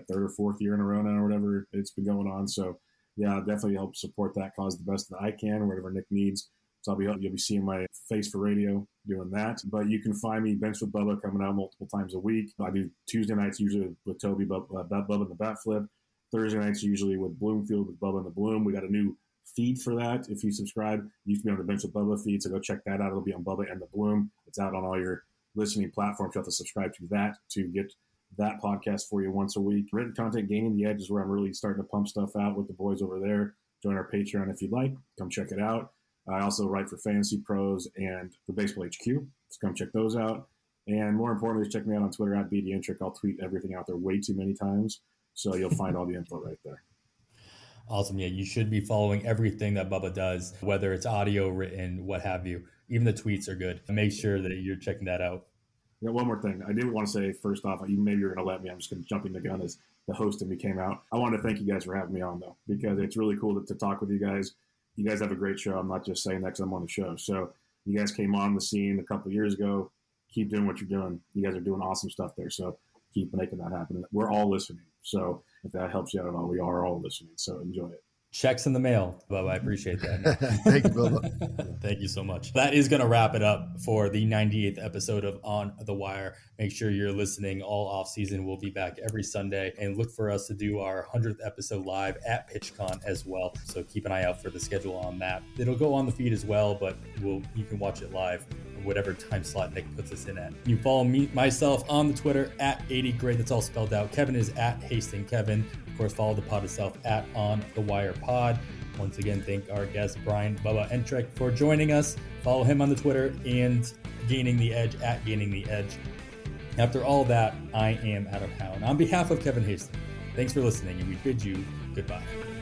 third or fourth year in a row now or whatever it's been going on. So, yeah, I'll definitely help support that cause the best that I can, whatever Nick needs. So you'll be seeing my face for radio doing that. But you can find me Bench with Bubba coming out multiple times a week. I do Tuesday nights usually with Toby, Bubba and the Bat Flip. Thursday nights usually with Bloomfield with Bubba and the Bloom. We got a new feed for that. If you subscribe, it used to be on the Bench with Bubba feed, so go check that out. It'll be on Bubba and the Bloom. It's out on all your listening platforms. You have to subscribe to that to get that podcast for you once a week. Written content, Gaining the Edge, is where I'm really starting to pump stuff out with the boys over there. Join our Patreon if you'd like. Come check it out. I also write for Fantasy Pros and for Baseball HQ. So come check those out. And more importantly, check me out on Twitter at BD Entrek. I'll tweet everything out there way too many times. So you'll find all the info right there.
Awesome. Yeah, you should be following everything that Bubba does, whether it's audio, written, what have you. Even the tweets are good. Make sure that you're checking that out.
Yeah, one more thing. I did want to say, first off, maybe you're going to let me. I'm just going to jump in the gun as the host of me came out. I want to thank you guys for having me on, though, because it's really cool to talk with you guys. You guys have a great show. I'm not just saying that because I'm on the show. So you guys came on the scene a couple of years ago. Keep doing what you're doing. You guys are doing awesome stuff there. So keep making that happen. We're all listening. So if that helps you out at all, we are all listening. So enjoy it.
Checks in the mail, Bubba. I appreciate that.
Thank you, Bubba.
Thank you so much. That is going to wrap it up for the 98th episode of On the Wire. Make sure you're listening all off season. We'll be back every Sunday, and look for us to do our 100th episode live at PitchCon as well. So keep an eye out for the schedule on that. It'll go on the feed as well, but you can watch it live whatever time slot Nick puts us in at. You follow myself on the Twitter at 80Great. That's all spelled out. Kevin is at Hasting Kevin. Of course, follow the pod itself at On the Wire Pod. Once again, thank our guest, Brian Bubba Entrek, for joining us. Follow him on the Twitter and Gaining the Edge at Gaining the Edge. After all that, I am Adam Howe. And on behalf of Kevin Hasting, thanks for listening, and we bid you goodbye.